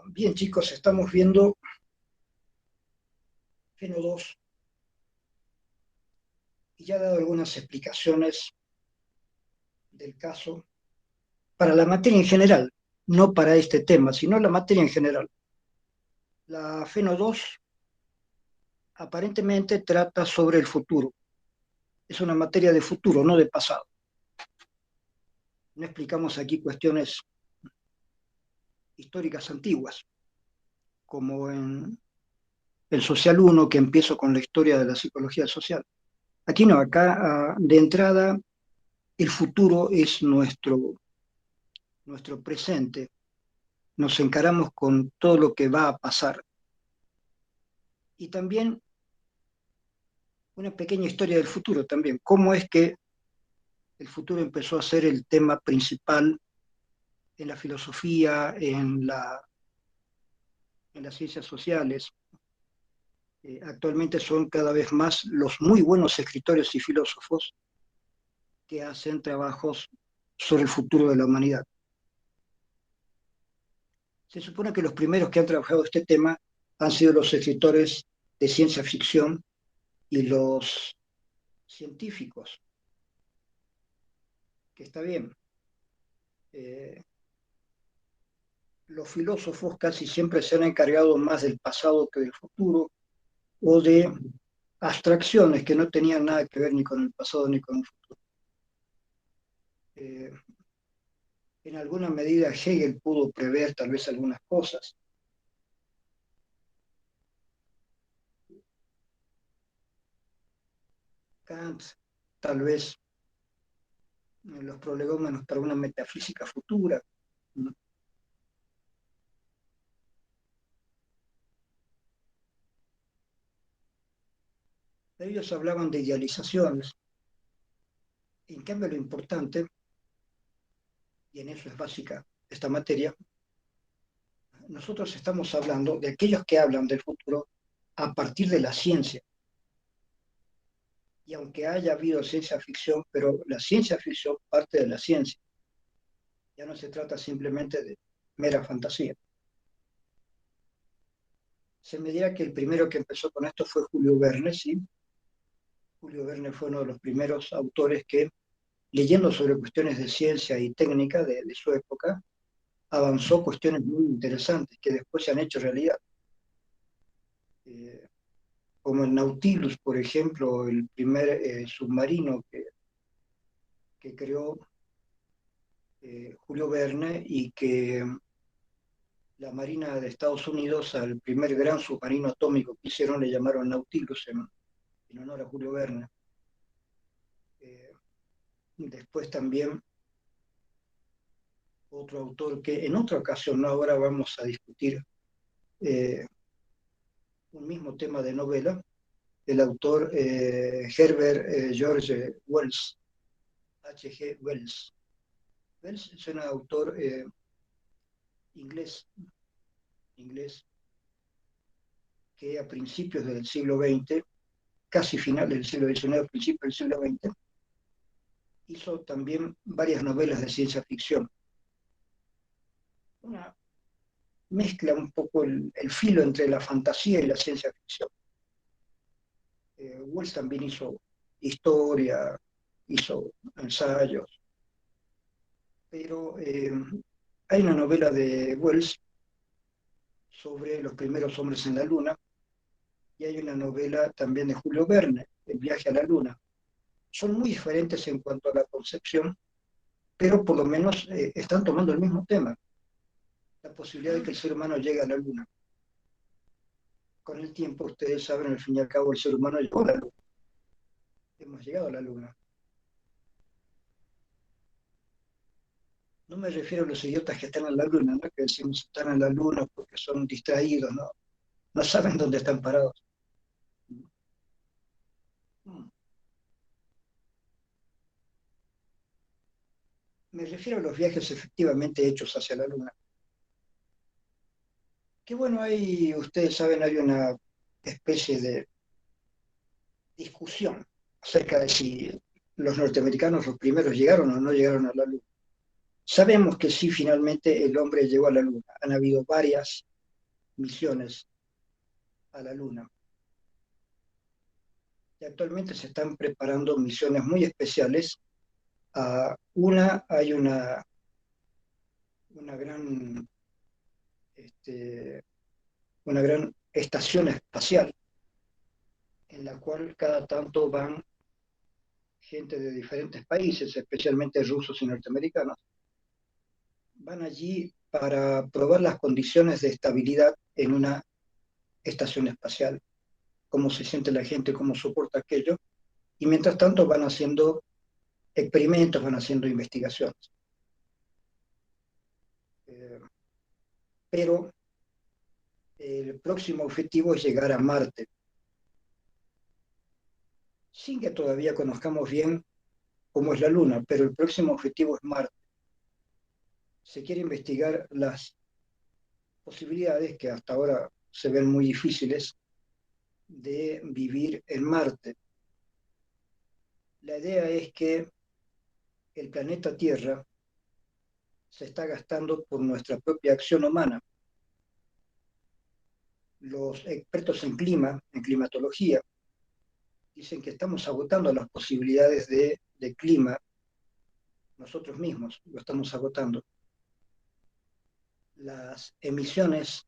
Bien, chicos, estamos viendo Feno 2 y ya he dado algunas explicaciones del caso para la materia en general, no para este tema, sino la materia en general. La Feno 2 aparentemente trata sobre el futuro. Es una materia de futuro, no de pasado. No explicamos aquí cuestiones históricas antiguas, como en el Social 1, que empiezo con la historia de la psicología social. Aquí no, acá de entrada el futuro es nuestro presente. Nos encaramos con todo lo que va a pasar. Y también una pequeña historia del futuro también. ¿Cómo es que el futuro empezó a ser el tema principal en la filosofía, en las ciencias sociales? Actualmente son cada vez más los muy buenos escritores y filósofos que hacen trabajos sobre el futuro de la humanidad. Se supone que los primeros que han trabajado este tema han sido los escritores de ciencia ficción y los científicos, que está bien. Eh, los filósofos casi siempre se han encargado más del pasado que del futuro, o de abstracciones que no tenían nada que ver ni con el pasado ni con el futuro. Eh, en alguna medida Hegel pudo prever tal vez algunas cosas. Kant, tal vez los prolegómenos para una metafísica futura. Ellos hablaban de idealizaciones. En cambio, lo importante, y en eso es básica esta materia, nosotros estamos hablando de aquellos que hablan del futuro a partir de la ciencia. Y aunque haya habido ciencia ficción, pero la ciencia ficción parte de la ciencia. Ya no se trata simplemente de mera fantasía. Se me dirá que el primero que empezó con esto fue Julio Verne, ¿sí? Julio Verne fue uno de los primeros autores que, leyendo sobre cuestiones de ciencia y técnica de su época, avanzó cuestiones muy interesantes que después se han hecho realidad. Eh, como el Nautilus, por ejemplo, el primer submarino que creó Julio Verne y que la Marina de Estados Unidos, al primer gran submarino atómico que hicieron, le llamaron Nautilus en honor a Julio Verne. Eh, Después también otro autor que en otra ocasión, no ahora vamos a discutir eh, un mismo tema de novela, el autor Herbert George Wells, H.G. Wells. Wells es un autor inglés, inglés que a principios del siglo XX, casi final del siglo XIX, principios del siglo XX, hizo también varias novelas de ciencia ficción. Una mezcla un poco el filo entre la fantasía y la ciencia ficción. Wells también hizo historia, hizo ensayos, pero hay una novela de Wells sobre los primeros hombres en la Luna y hay una novela también de Julio Verne, El viaje a la Luna. Son muy diferentes en cuanto a la concepción, pero por lo menos están tomando el mismo tema, la posibilidad de que el ser humano llegue a la Luna. Con el tiempo, ustedes saben, al fin y al cabo, el ser humano llegó a la Luna. Hemos llegado a la Luna. No me refiero a los idiotas que están en la Luna, ¿no? Que decimos están en la Luna porque son distraídos, ¿no? No saben dónde están parados. Me refiero a los viajes efectivamente hechos hacia la Luna. Que bueno, ahí ustedes saben, hay una especie de discusión acerca de si los norteamericanos los primeros llegaron o no llegaron a la Luna. Sabemos que sí, finalmente el hombre llegó a la Luna. Han habido varias misiones a la Luna. Y actualmente se están preparando misiones muy especiales. Hay una gran, este, una gran estación espacial en la cual cada tanto van gente de diferentes países, especialmente rusos y norteamericanos, van allí para probar las condiciones de estabilidad en una estación espacial, cómo se siente la gente, cómo soporta aquello, y mientras tanto van haciendo experimentos, van haciendo investigaciones. Eh, pero el próximo objetivo es llegar a Marte, sin que todavía conozcamos bien cómo es la Luna, pero el próximo objetivo es Marte. Se quiere investigar las posibilidades que hasta ahora se ven muy difíciles de vivir en Marte. La idea es que el planeta Tierra se está gastando por nuestra propia acción humana. Los expertos en climatología, dicen que estamos agotando las posibilidades de clima nosotros mismos, lo estamos agotando. Las emisiones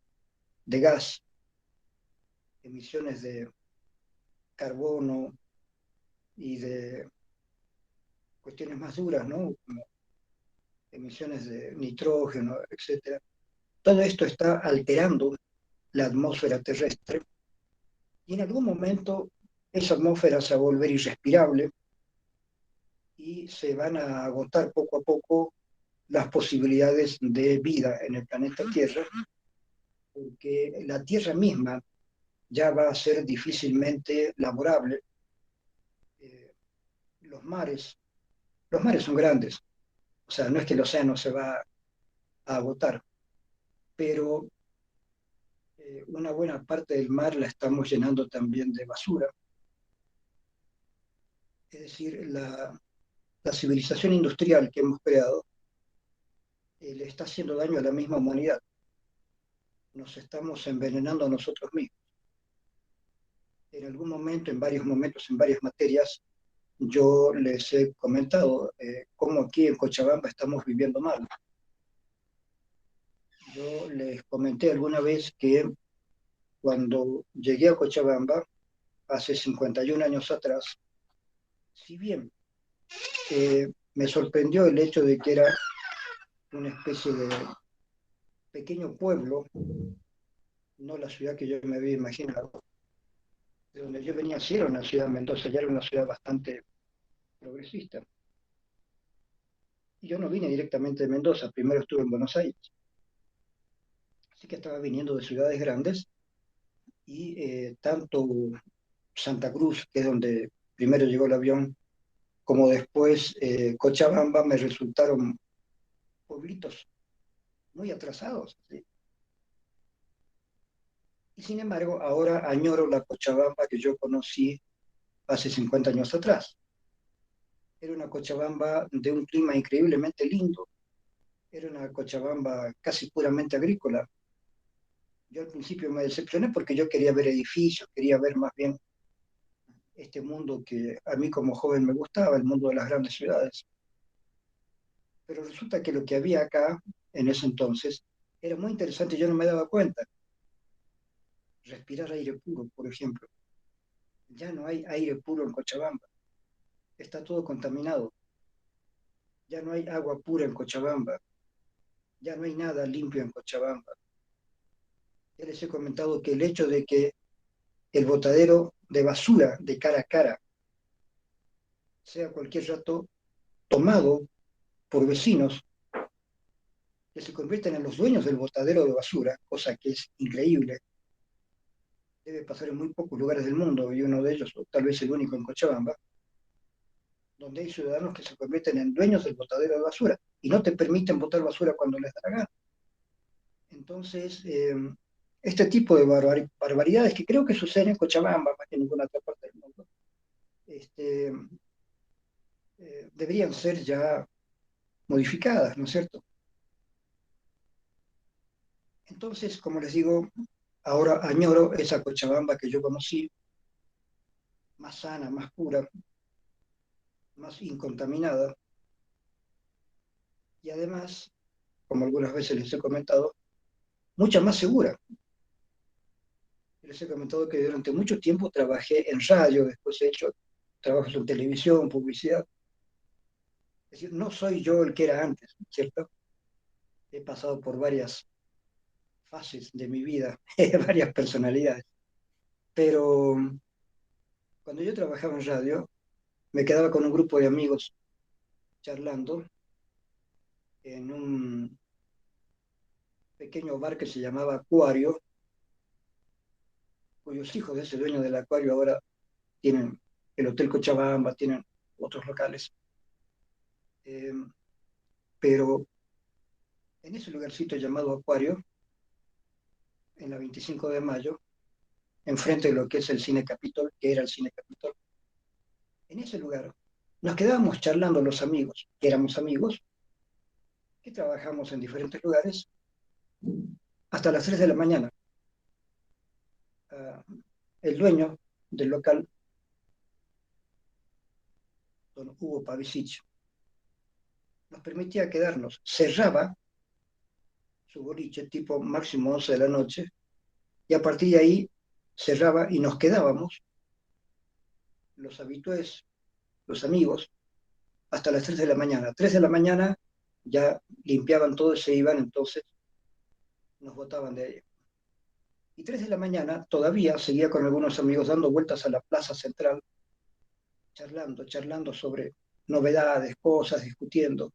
de gas, emisiones de carbono y de cuestiones más duras, ¿no? Como emisiones de nitrógeno, etcétera. Todo esto está alterando la atmósfera terrestre y en algún momento esa atmósfera se va a volver irrespirable y se van a agotar poco a poco las posibilidades de vida en el planeta Tierra, porque la Tierra misma ya va a ser difícilmente laborable. Eh, los mares, los mares son grandes, o sea, no es que el océano se va a agotar, pero una buena parte del mar la estamos llenando también de basura. Es decir, la civilización industrial que hemos creado le está haciendo daño a la misma humanidad. Nos estamos envenenando a nosotros mismos. En algún momento, en varios momentos, en varias materias, yo les he comentado cómo aquí en Cochabamba estamos viviendo mal. Yo les comenté alguna vez que cuando llegué a Cochabamba, hace 51 años atrás, si bien me sorprendió el hecho de que era una especie de pequeño pueblo, no la ciudad que yo me había imaginado, de donde yo venía, sí era una ciudad, Mendoza ya era una ciudad bastante progresista. Y yo no vine directamente de Mendoza, primero estuve en Buenos Aires, así que estaba viniendo de ciudades grandes y tanto Santa Cruz, que es donde primero llegó el avión, como después Cochabamba, me resultaron pueblitos muy atrasados, ¿sí? Y sin embargo, ahora añoro la Cochabamba que yo conocí hace 50 años atrás. Era una Cochabamba de un clima increíblemente lindo, era una Cochabamba casi puramente agrícola. Yo al principio me decepcioné porque yo quería ver edificios, quería ver más bien este mundo que a mí como joven me gustaba, el mundo de las grandes ciudades. Pero resulta que lo que había acá en ese entonces era muy interesante y yo no me daba cuenta. Respirar aire puro, por ejemplo. Ya no hay aire puro en Cochabamba, está todo contaminado. Ya no hay agua pura en Cochabamba, ya no hay nada limpio en Cochabamba. Ya les he comentado que el hecho de que el botadero de basura de cara a cara sea cualquier rato tomado por vecinos que se convierten en los dueños del botadero de basura, cosa que es increíble, debe pasar en muy pocos lugares del mundo y uno de ellos, o tal vez el único en Cochabamba, donde hay ciudadanos que se convierten en dueños del botadero de basura y no te permiten botar basura cuando les da la gana. Entonces, este tipo de barbaridades que creo que suceden en Cochabamba más que en ninguna otra parte del mundo, este, deberían ser ya modificadas, ¿no es cierto? Entonces, como les digo, ahora añoro esa Cochabamba que yo conocí, más sana, más pura, más incontaminada, y además, como algunas veces les he comentado, mucha más segura. Les he comentado que durante mucho tiempo trabajé en radio, después he hecho trabajos en televisión, publicidad. Es decir, no soy yo el que era antes, ¿cierto? He pasado por varias fases de mi vida, varias personalidades. Pero cuando yo trabajaba en radio, me quedaba con un grupo de amigos charlando en un pequeño bar que se llamaba Acuario, cuyos hijos de ese dueño del acuario ahora tienen el Hotel Cochabamba, tienen otros locales. Eh, pero en ese lugarcito llamado Acuario, en la 25 de mayo, enfrente de lo que es el Cine Capitol, que era el Cine Capitol, en ese lugar nos quedábamos charlando los amigos, que éramos amigos, que trabajamos en diferentes lugares, hasta las 3 de la mañana. Uh, el dueño del local, don Hugo Pavicic, nos permitía quedarnos. Cerraba su boliche tipo máximo 11 de la noche y a partir de ahí cerraba y nos quedábamos los habitués, los amigos, hasta las 3 de la mañana. 3 de la mañana ya limpiaban todo y se iban, entonces nos botaban de ahí. Y 3 de la mañana todavía seguía con algunos amigos dando vueltas a la plaza central, charlando sobre novedades, cosas, discutiendo.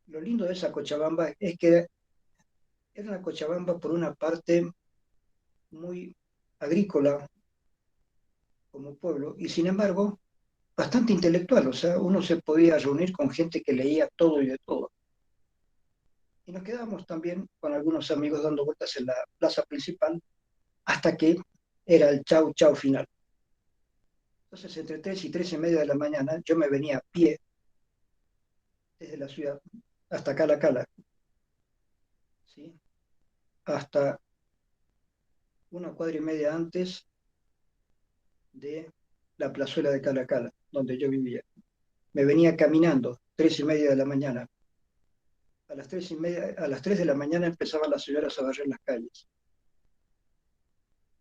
Lo lindo de esa Cochabamba es que era una Cochabamba por una parte muy agrícola como pueblo y sin embargo bastante intelectual, o sea, uno se podía reunir con gente que leía todo y de todo. Y nos quedábamos también con algunos amigos dando vueltas en la plaza principal hasta que era el chau chau final. Entonces, entre 3 y 3 y media de la mañana, yo me venía a pie desde la ciudad hasta Cala Cala, ¿sí? Hasta una cuadra y media antes de la plazuela de Cala Cala, donde yo vivía. Me venía caminando, 3 y media de la mañana. A las 3 de la mañana empezaban las señoras a barrer las calles.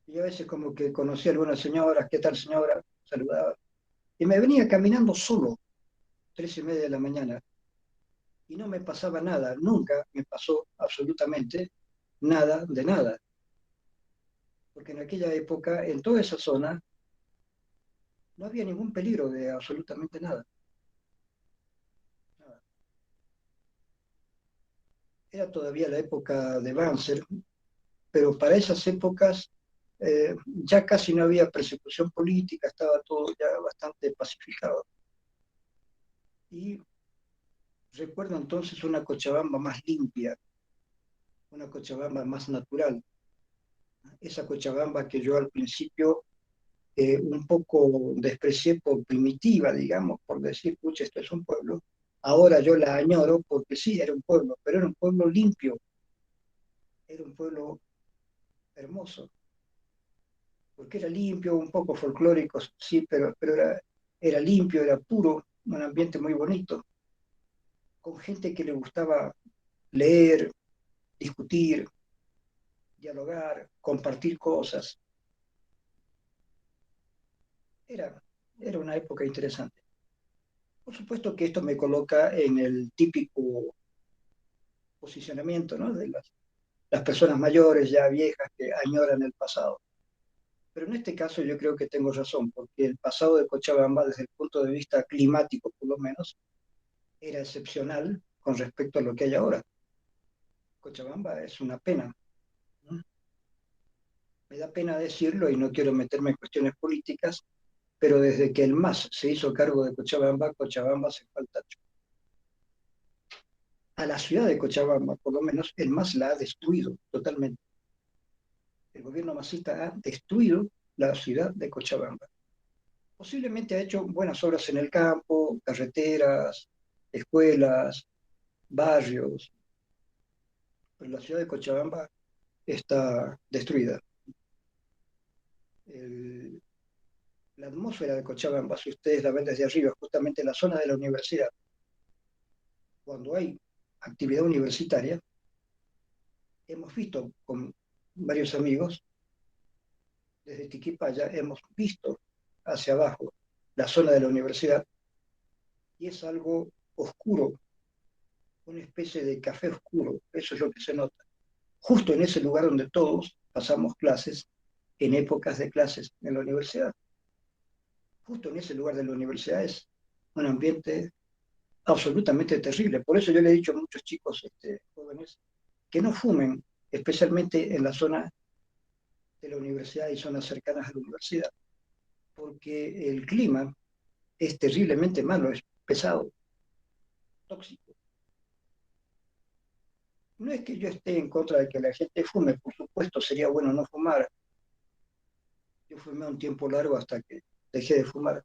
Y a veces como que conocía a algunas señoras, ¿qué tal señora? Saludaba. Y me venía caminando solo, 3 y media de la mañana. Y no me pasaba nada, nunca me pasó absolutamente nada de nada. Porque en aquella época, en toda esa zona, no había ningún peligro de absolutamente nada. Nada. Era todavía la época de Banzer, pero para esas épocas ya casi no había persecución política, estaba todo ya bastante pacificado. Y recuerdo entonces una Cochabamba más limpia, una Cochabamba más natural, esa Cochabamba que yo al principio un poco desprecié por primitiva, digamos, por decir, pucha, esto es un pueblo. Ahora yo la añoro porque sí, era un pueblo, pero era un pueblo limpio, era un pueblo hermoso, porque era limpio, un poco folclórico, sí, pero era limpio, era puro, un ambiente muy bonito, con gente que le gustaba leer, discutir, dialogar, compartir cosas. Era, era una época interesante. Por supuesto que esto me coloca en el típico posicionamiento, ¿no? De las personas mayores, ya viejas, que añoran el pasado. Pero en este caso yo creo que tengo razón, porque el pasado de Cochabamba, desde el punto de vista climático por lo menos, era excepcional con respecto a lo que hay ahora. Cochabamba es una pena, ¿no? Me da pena decirlo y no quiero meterme en cuestiones políticas, pero desde que el MAS se hizo cargo de Cochabamba, Cochabamba se falta a la ciudad de Cochabamba, por lo menos, el MAS la ha destruido totalmente. El gobierno masista ha destruido la ciudad de Cochabamba. Posiblemente ha hecho buenas obras en el campo, carreteras, escuelas, barrios, pero la ciudad de Cochabamba está destruida. El- la atmósfera de Cochabamba, si ustedes la ven desde arriba, justamente en la zona de la universidad, cuando hay actividad universitaria, hemos visto con varios amigos desde Tiquipaya, hemos visto hacia abajo la zona de la universidad y es algo oscuro, una especie de café oscuro, eso es lo que se nota. Justo en ese lugar donde todos pasamos clases, en épocas de clases en la universidad. Justo en ese lugar de la universidad es un ambiente absolutamente terrible. Por eso yo le he dicho a muchos chicos jóvenes que no fumen, especialmente en la zona de la universidad y zonas cercanas a la universidad, porque el clima es terriblemente malo, es pesado, tóxico. No es que yo esté en contra de que la gente fume, por supuesto sería bueno no fumar. Yo fumé un tiempo largo hasta que dejé de fumar.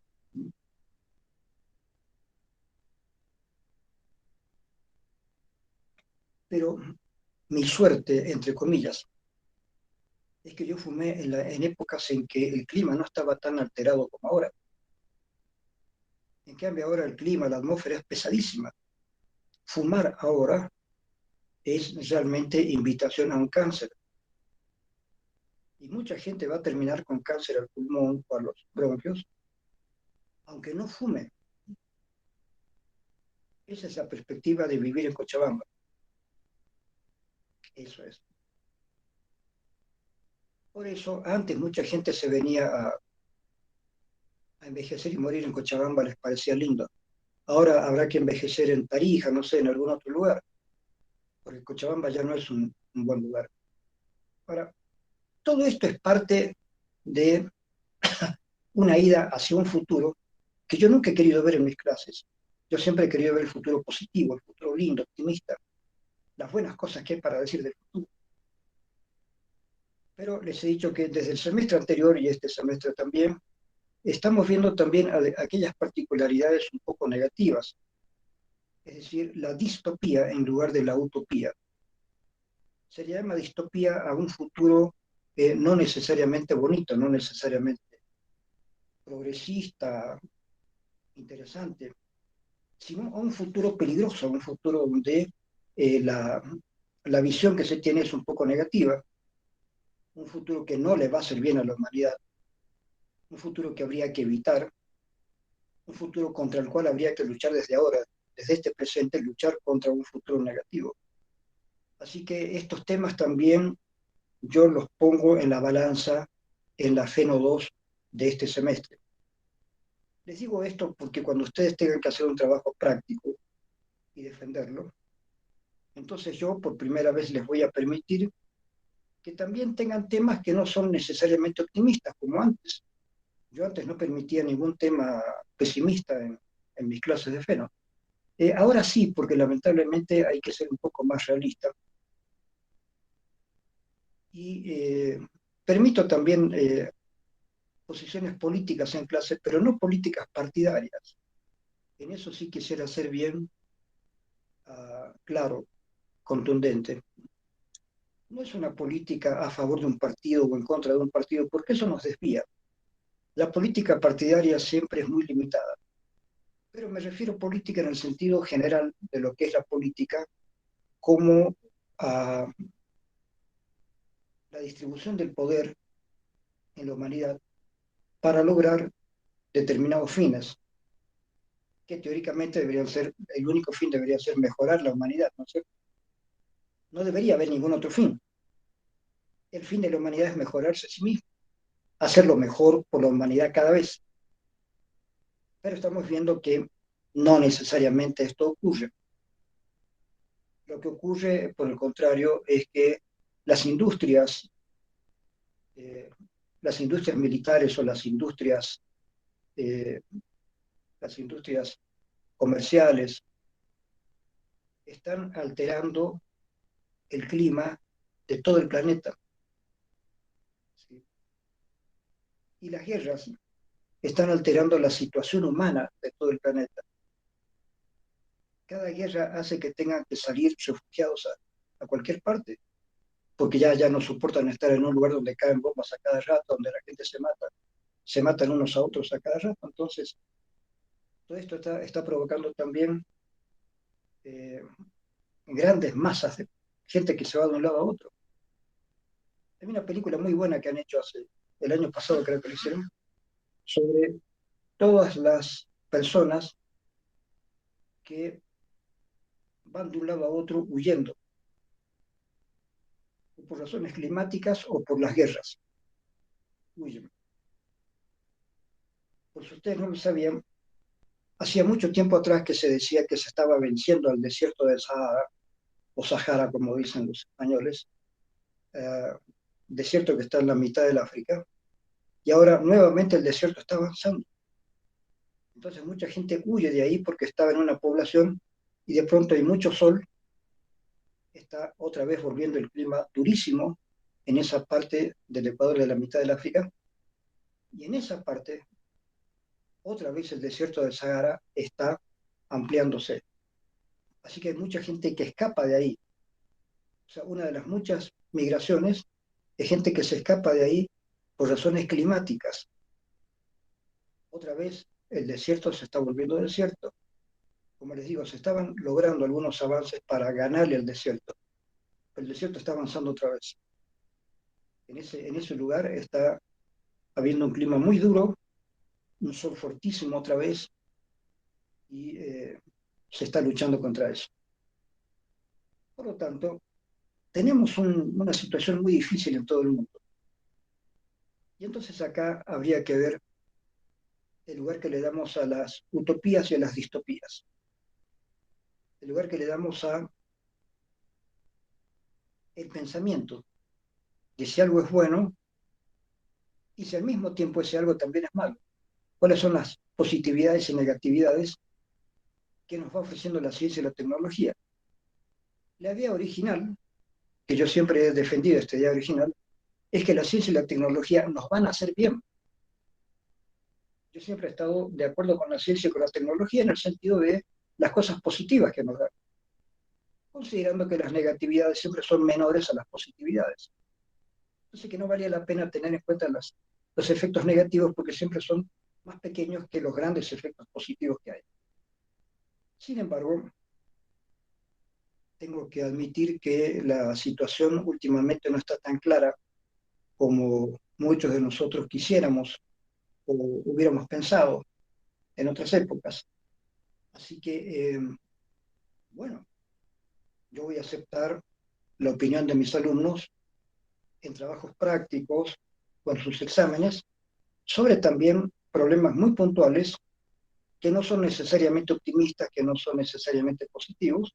Pero mi suerte, entre comillas, es que yo fumé en épocas en que el clima no estaba tan alterado como ahora. En cambio, ahora el clima, la atmósfera es pesadísima. Fumar ahora es realmente invitación a un cáncer. Y mucha gente va a terminar con cáncer al pulmón o a los bronquios, aunque no fume. Esa es la perspectiva de vivir en Cochabamba. Eso es. Por eso, antes mucha gente se venía a envejecer y morir en Cochabamba, les parecía lindo. Ahora habrá que envejecer en Tarija, no sé, en algún otro lugar, porque Cochabamba ya no es un buen lugar. Ahora, todo esto es parte de una ida hacia un futuro que yo nunca he querido ver en mis clases. Yo siempre he querido ver el futuro positivo, el futuro lindo, optimista, las buenas cosas que hay para decir del futuro. Pero les he dicho que desde el semestre anterior y este semestre también, estamos viendo también aquellas particularidades un poco negativas, es decir, la distopía en lugar de la utopía. Se le llama distopía a un futuro no necesariamente bonito, no necesariamente progresista, interesante, sino a un futuro peligroso, a un futuro donde la visión que se tiene es un poco negativa, un futuro que no le va a hacer bien a la humanidad, un futuro que habría que evitar, un futuro contra el cual habría que luchar desde ahora, desde este presente, luchar contra un futuro negativo. Así que estos temas también yo los pongo en la balanza en la FENO 2 de este semestre. Les digo esto porque cuando ustedes tengan que hacer un trabajo práctico y defenderlo, entonces yo por primera vez les voy a permitir que también tengan temas que no son necesariamente optimistas como antes. Yo antes no permitía ningún tema pesimista en mis clases de FENO. Ahora sí, porque lamentablemente hay que ser un poco más realista. Y permito también posiciones políticas en clase, pero no políticas partidarias. En eso sí quisiera ser bien claro, contundente. No es una política a favor de un partido o en contra de un partido, porque eso nos desvía. La política partidaria siempre es muy limitada, pero me refiero a política en el sentido general de lo que es la política como a la distribución del poder en la humanidad para lograr determinados fines, que teóricamente deberían ser, el único fin debería ser mejorar la humanidad, ¿no es cierto? No debería haber ningún otro fin. El fin de la humanidad es mejorarse a sí mismo, hacerlo mejor por la humanidad cada vez. Pero estamos viendo que no necesariamente esto ocurre. Lo que ocurre, por el contrario, es que las industrias, eh, las industrias militares o eh, las industrias comerciales, están alterando el clima de todo el planeta. ¿Sí? Y las guerras están alterando la situación humana de todo el planeta. cada guerra hace que tengan que salir refugiados a cualquier parte, porque ya no soportan estar en un lugar donde caen bombas a cada rato, donde la gente se matan unos a otros a cada rato. Entonces, todo esto está provocando también eh, grandes masas de gente que se va de un lado a otro. Hay una película muy buena que han hecho el año pasado, creo que lo hicieron, sobre todas las personas que van de un lado a otro huyendo, o por razones climáticas o por las guerras. Huyen. Por si ustedes no lo sabían, hacía mucho tiempo atrás que se decía que se estaba venciendo al desierto del Sahara, o Sahara, como dicen los españoles, eh, desierto que está en la mitad del África, y ahora nuevamente el desierto está avanzando. Entonces mucha gente huye de ahí porque estaba en una población y de pronto hay mucho sol, está otra vez volviendo el clima durísimo en esa parte del Ecuador de la mitad del África, y en esa parte otra vez el desierto del Sahara está ampliándose. Así que hay mucha gente que escapa de ahí. O sea, una de las muchas migraciones es gente que se escapa de ahí por razones climáticas. Otra vez el desierto se está volviendo desierto. Como les digo, se estaban logrando algunos avances para ganarle al desierto. El desierto está avanzando otra vez. En ese lugar está habiendo un clima muy duro, un sol fortísimo otra vez, y se está luchando contra eso. Por lo tanto, tenemos una situación muy difícil en todo el mundo. Y entonces acá habría que ver el lugar que le damos a las utopías y a las distopías. El lugar que le damos a el pensamiento de si algo es bueno y si al mismo tiempo ese algo también es malo. ¿Cuáles son las positividades y negatividades que nos va ofreciendo la ciencia y la tecnología? La idea original, que yo siempre he defendido esta idea original, es que la ciencia y la tecnología nos van a hacer bien. Yo siempre he estado de acuerdo con la ciencia y con la tecnología en el sentido de las cosas positivas que nos dan, considerando que las negatividades siempre son menores a las positividades. Así que no valía la pena tener en cuenta los efectos negativos porque siempre son más pequeños que los grandes efectos positivos que hay. Sin embargo, tengo que admitir que la situación últimamente no está tan clara como muchos de nosotros quisiéramos o hubiéramos pensado en otras épocas. Así que, bueno, yo voy a aceptar la opinión de mis alumnos en trabajos prácticos, con sus exámenes, sobre también problemas muy puntuales que no son necesariamente optimistas, que no son necesariamente positivos,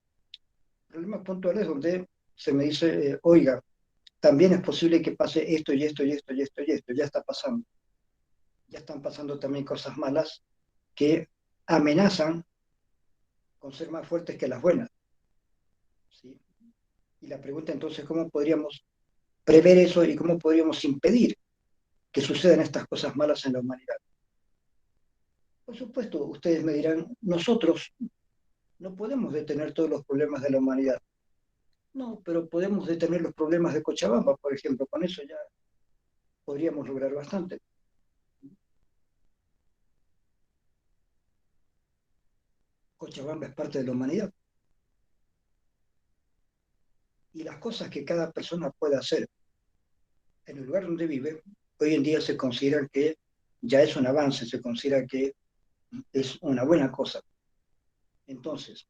problemas puntuales donde se me dice, oiga, también es posible que pase esto y esto y esto y esto y esto, ya está pasando. Ya están pasando también cosas malas que amenazan con ser más fuertes que las buenas. ¿Sí? Y la pregunta entonces, ¿cómo podríamos prever eso y cómo podríamos impedir que sucedan estas cosas malas en la humanidad? Por supuesto, ustedes me dirán, nosotros no podemos detener todos los problemas de la humanidad. No, pero podemos detener los problemas de Cochabamba, por ejemplo. Con eso ya podríamos lograr bastante. Cochabamba es parte de la humanidad. Y las cosas que cada persona puede hacer en el lugar donde vive, hoy en día se considera que ya es un avance, se considera que es una buena cosa. Entonces,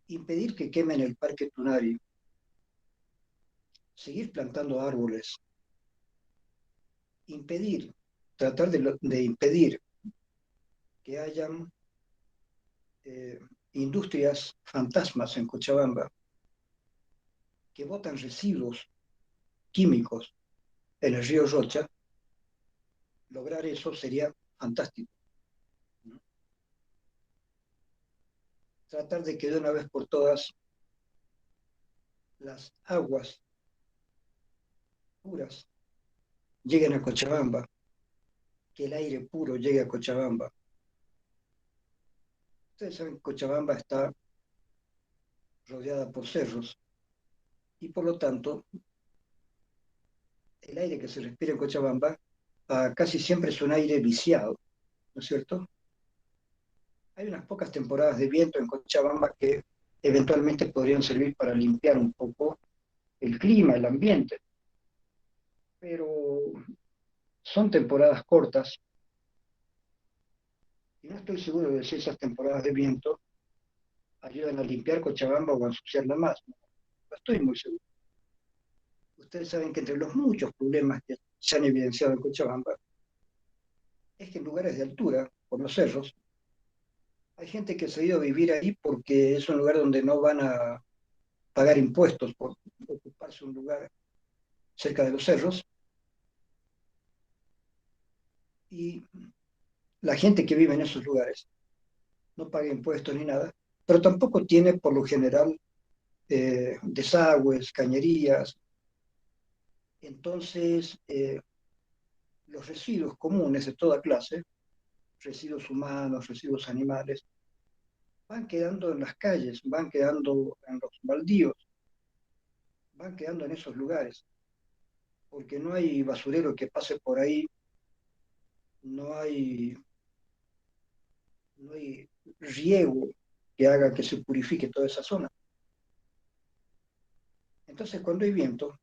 impedir que quemen el Parque Tunari, seguir plantando árboles, impedir, tratar de impedir que hayan eh, industrias fantasmas en Cochabamba que botan residuos químicos en el río Rocha, lograr eso sería fantástico, ¿no? Tratar de que de una vez por todas las aguas puras lleguen a Cochabamba, que el aire puro llegue a Cochabamba, Ustedes saben que Cochabamba está rodeada por cerros y por lo tanto el aire que se respira en Cochabamba casi siempre es un aire viciado, ¿no es cierto? Hay unas pocas temporadas de viento en Cochabamba que eventualmente podrían servir para limpiar un poco el clima, el ambiente, pero son temporadas cortas y no estoy seguro de si esas temporadas de viento ayudan a limpiar Cochabamba o a ensuciarla más. No estoy muy seguro. Ustedes saben que entre los muchos problemas que se han evidenciado en Cochabamba es que en lugares de altura, por los cerros, hay gente que se ha ido a vivir ahí porque es un lugar donde no van a pagar impuestos por ocuparse un lugar cerca de los cerros, y la gente que vive en esos lugares no paga impuestos ni nada, pero tampoco tiene por lo general desagües, cañerías. Entonces, los residuos comunes de toda clase, residuos humanos, residuos animales, van quedando en las calles, van quedando en los baldíos, van quedando en esos lugares, porque no hay basurero que pase por ahí, no hay, no hay riego que haga que se purifique toda esa zona. Entonces, cuando hay viento,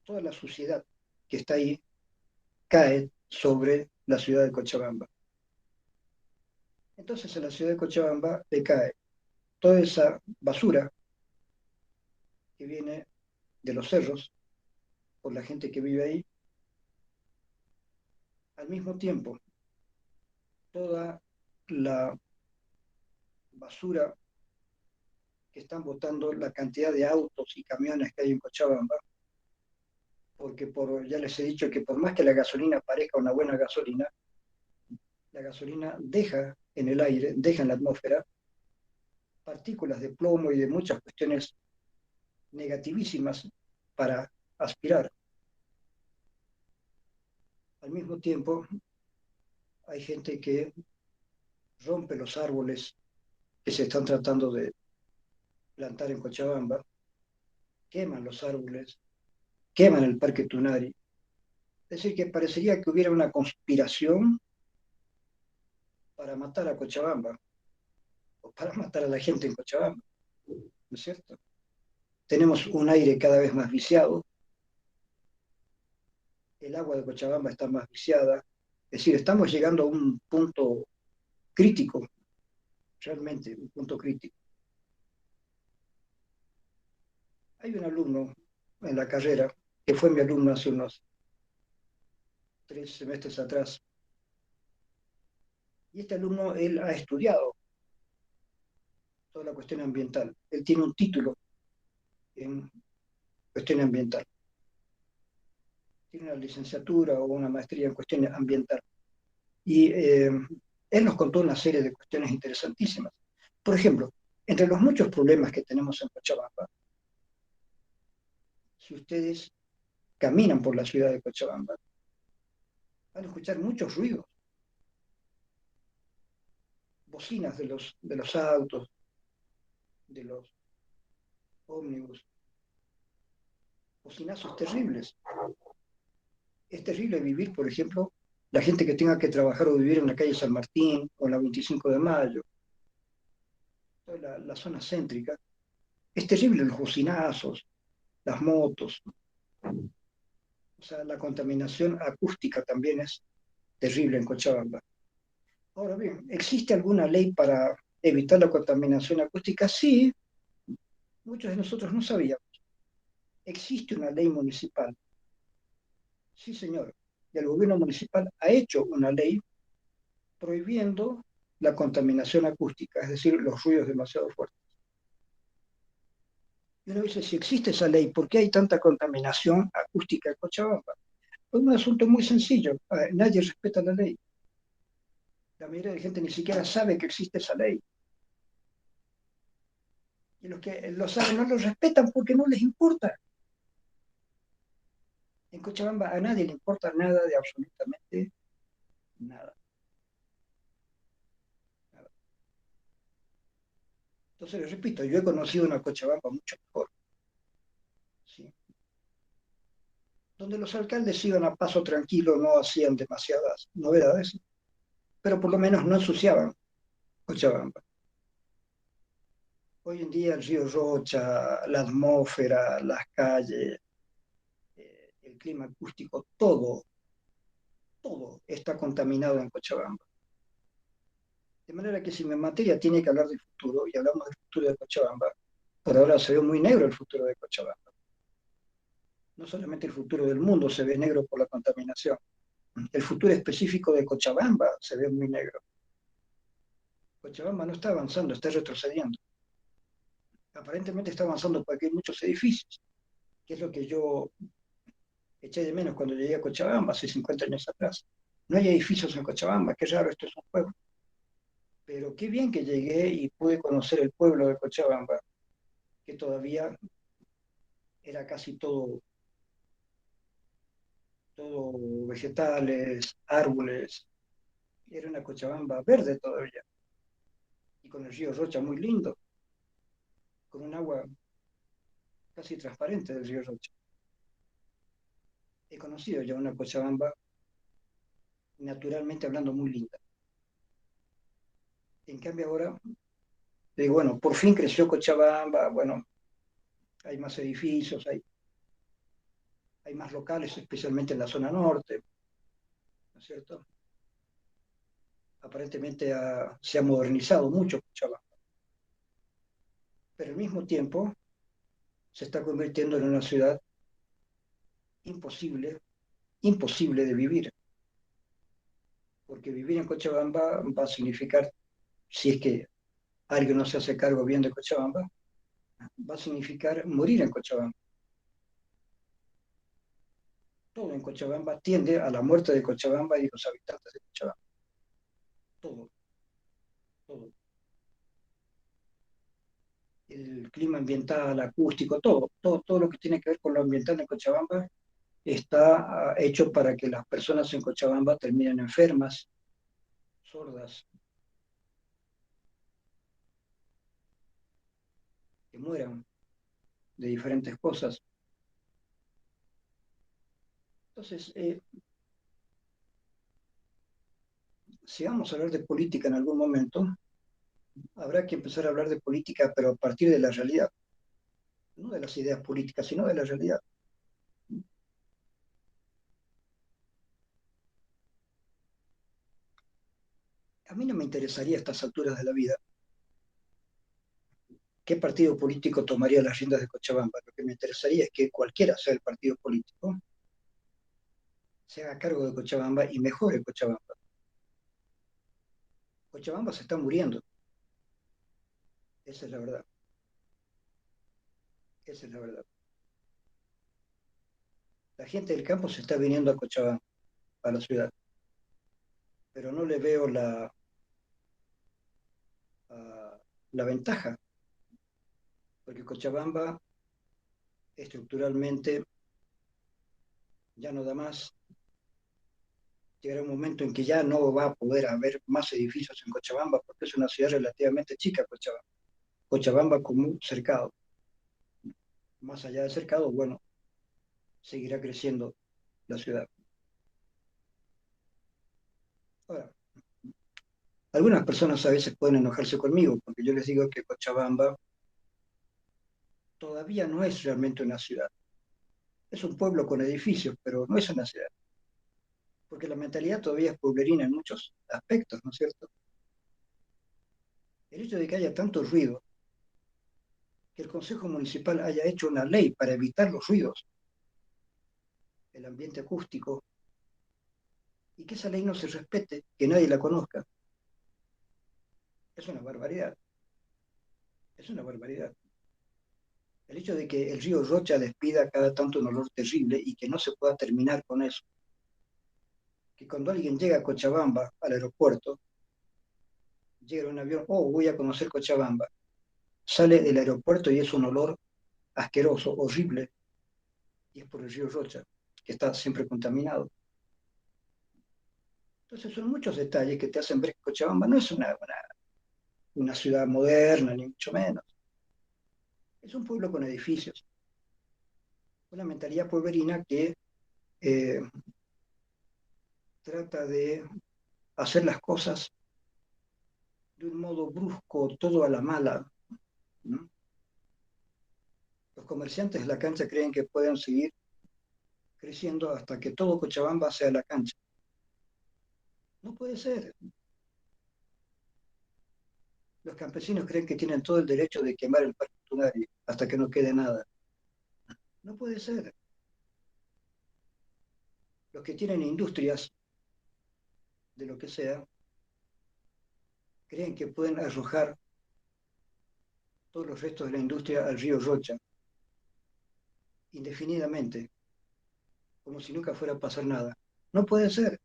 toda la suciedad que está ahí cae sobre la ciudad de Cochabamba. Entonces, a la ciudad de Cochabamba le cae toda esa basura que viene de los cerros por la gente que vive ahí. Al mismo tiempo, toda la basura que están botando, la cantidad de autos y camiones que hay en Cochabamba, porque ya les he dicho que por más que la gasolina parezca una buena gasolina, la gasolina deja en el aire, deja en la atmósfera partículas de plomo y de muchas cuestiones negativísimas para aspirar. Al mismo tiempo, hay gente que rompe los árboles que se están tratando de plantar en Cochabamba, queman los árboles, queman el Parque Tunari. Es decir, que parecería que hubiera una conspiración para matar a Cochabamba o para matar a la gente en Cochabamba, ¿no es cierto? Tenemos un aire cada vez más viciado, el agua de Cochabamba está más viciada, es decir, estamos llegando a un punto crítico, realmente un punto crítico. Hay un alumno en la carrera que fue mi alumno hace unos 3 semestres atrás, y este alumno, él ha estudiado toda la cuestión ambiental, él tiene un título en cuestión ambiental, tiene una licenciatura o una maestría en cuestión ambiental, y él nos contó una serie de cuestiones interesantísimas. Por ejemplo, entre los muchos problemas que tenemos en Cochabamba, si ustedes caminan por la ciudad de Cochabamba, van a escuchar muchos ruidos, bocinas de los autos, de los ómnibus, bocinazos terribles. Es terrible vivir, por ejemplo, la gente que tenga que trabajar o vivir en la calle San Martín o en la 25 de Mayo, toda la zona céntrica. Es terrible los bocinazos, las motos, o sea, la contaminación acústica también es terrible en Cochabamba. Ahora bien, ¿existe alguna ley para evitar la contaminación acústica? Sí, muchos de nosotros no sabíamos. Existe una ley municipal. Sí, señor. Y el gobierno municipal ha hecho una ley prohibiendo la contaminación acústica, es decir, los ruidos demasiado fuertes. Y uno dice, si existe esa ley, ¿por qué hay tanta contaminación acústica en Cochabamba? Es un asunto muy sencillo. Nadie respeta la ley. La mayoría de la gente ni siquiera sabe que existe esa ley. Y los que lo saben no lo respetan porque no les importa. En Cochabamba a nadie le importa nada de absolutamente nada. Nada. Entonces, les repito, yo he conocido una Cochabamba mucho mejor, ¿sí? Donde los alcaldes iban a paso tranquilo, no hacían demasiadas novedades, pero por lo menos no ensuciaban Cochabamba. Hoy en día el río Rocha, la atmósfera, las calles, el clima acústico, todo está contaminado en Cochabamba. De manera que si mi materia tiene que hablar del futuro, y hablamos del futuro de Cochabamba, por ahora se ve muy negro el futuro de Cochabamba. No solamente el futuro del mundo se ve negro por la contaminación, el futuro específico de Cochabamba se ve muy negro. Cochabamba no está avanzando, está retrocediendo. Aparentemente está avanzando porque hay muchos edificios, que es lo que yo eché de menos cuando llegué a Cochabamba hace 50 años atrás. No hay edificios en Cochabamba, qué raro, esto es un pueblo. Pero qué bien que llegué y pude conocer el pueblo de Cochabamba, que todavía era casi todo vegetales, árboles. Era una Cochabamba verde todavía, y con el río Rocha muy lindo, con un agua casi transparente del río Rocha. He conocido ya una Cochabamba, naturalmente hablando, muy linda. En cambio ahora, digo, bueno, por fin creció Cochabamba, bueno, hay más edificios, hay más locales, especialmente en la zona norte, ¿no es cierto? Aparentemente se ha modernizado mucho Cochabamba, pero al mismo tiempo se está convirtiendo en una ciudad imposible, imposible de vivir, porque vivir en Cochabamba va a significar, si es que alguien no se hace cargo bien de Cochabamba, va a significar morir en Cochabamba. Todo en Cochabamba tiende a la muerte de Cochabamba y de los habitantes de Cochabamba. Todo, todo. El clima ambiental, acústico, todo lo que tiene que ver con lo ambiental en Cochabamba está hecho para que las personas en Cochabamba terminen enfermas, sordas, que mueran de diferentes cosas. Entonces, si vamos a hablar de política en algún momento, habrá que empezar a hablar de política, pero a partir de la realidad, no de las ideas políticas, sino de la realidad. A mí no me interesaría a estas alturas de la vida qué partido político tomaría las riendas de Cochabamba. Lo que me interesaría es que cualquiera sea el partido político, se haga cargo de Cochabamba y mejore Cochabamba. Cochabamba se está muriendo, esa es la verdad, esa es la verdad. La gente del campo se está viniendo a Cochabamba, a la ciudad, pero no le veo la ventaja, porque Cochabamba estructuralmente ya no da más. Llegará un momento en que ya no va a poder haber más edificios en Cochabamba, porque es una ciudad relativamente chica, Cochabamba. Cochabamba como un cercado. Más allá del cercado, bueno, seguirá creciendo la ciudad. Ahora, algunas personas a veces pueden enojarse conmigo, porque yo les digo que Cochabamba todavía no es realmente una ciudad. Es un pueblo con edificios, pero no es una ciudad, porque la mentalidad todavía es pueblerina en muchos aspectos, ¿no es cierto? El hecho de que haya tanto ruido, que el Consejo Municipal haya hecho una ley para evitar los ruidos, el ambiente acústico, y que esa ley no se respete, que nadie la conozca, es una barbaridad, es una barbaridad. El hecho de que el río Rocha despida cada tanto un olor terrible y que no se pueda terminar con eso, que cuando alguien llega a Cochabamba, al aeropuerto, llega en un avión, oh, voy a conocer Cochabamba, sale del aeropuerto y es un olor asqueroso, horrible, y es por el río Rocha, que está siempre contaminado. Entonces son muchos detalles que te hacen ver que Cochabamba no es una una ciudad moderna, ni mucho menos. Es un pueblo con edificios, una mentalidad pueblerina que eh, trata de hacer las cosas de un modo brusco, todo a la mala, ¿no? Los comerciantes de la cancha creen que pueden seguir creciendo hasta que todo Cochabamba sea la cancha. No puede ser. Los campesinos creen que tienen todo el derecho de quemar el parque Tunari hasta que no quede nada. No puede ser. Los que tienen industrias de lo que sea creen que pueden arrojar todos los restos de la industria al río Rocha indefinidamente, como si nunca fuera a pasar nada. No puede ser.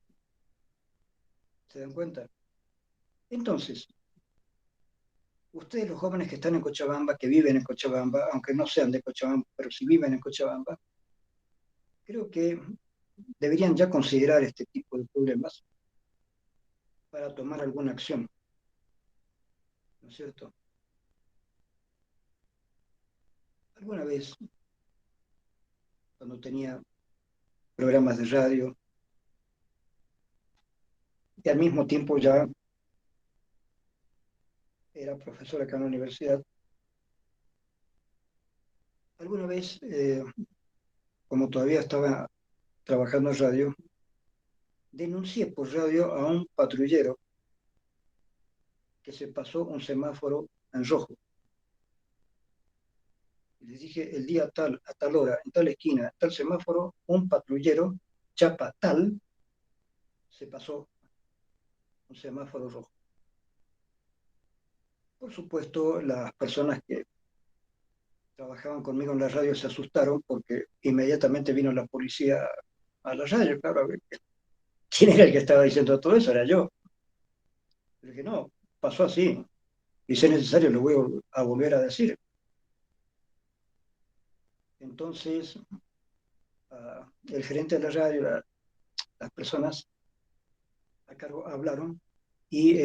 ¿Se dan cuenta? Entonces, ustedes los jóvenes que están en Cochabamba, que viven en Cochabamba, aunque no sean de Cochabamba, pero si viven en Cochabamba, creo que deberían ya considerar este tipo de problemas para tomar alguna acción, ¿no es cierto? Alguna vez, cuando tenía programas de radio y al mismo tiempo ya era profesor acá en la universidad, alguna vez, como todavía estaba trabajando en radio, denuncié por radio a un patrullero que se pasó un semáforo en rojo. Y les dije, el día tal, a tal hora, en tal esquina, tal semáforo, un patrullero, chapa tal, se pasó un semáforo rojo. Por supuesto, las personas que trabajaban conmigo en la radio se asustaron porque inmediatamente vino la policía a la radio, claro, a ver quién era el que estaba diciendo todo eso, era yo. Pero que no, pasó así, y si es necesario lo voy a volver a decir. Entonces, el gerente de la radio, las personas a cargo hablaron y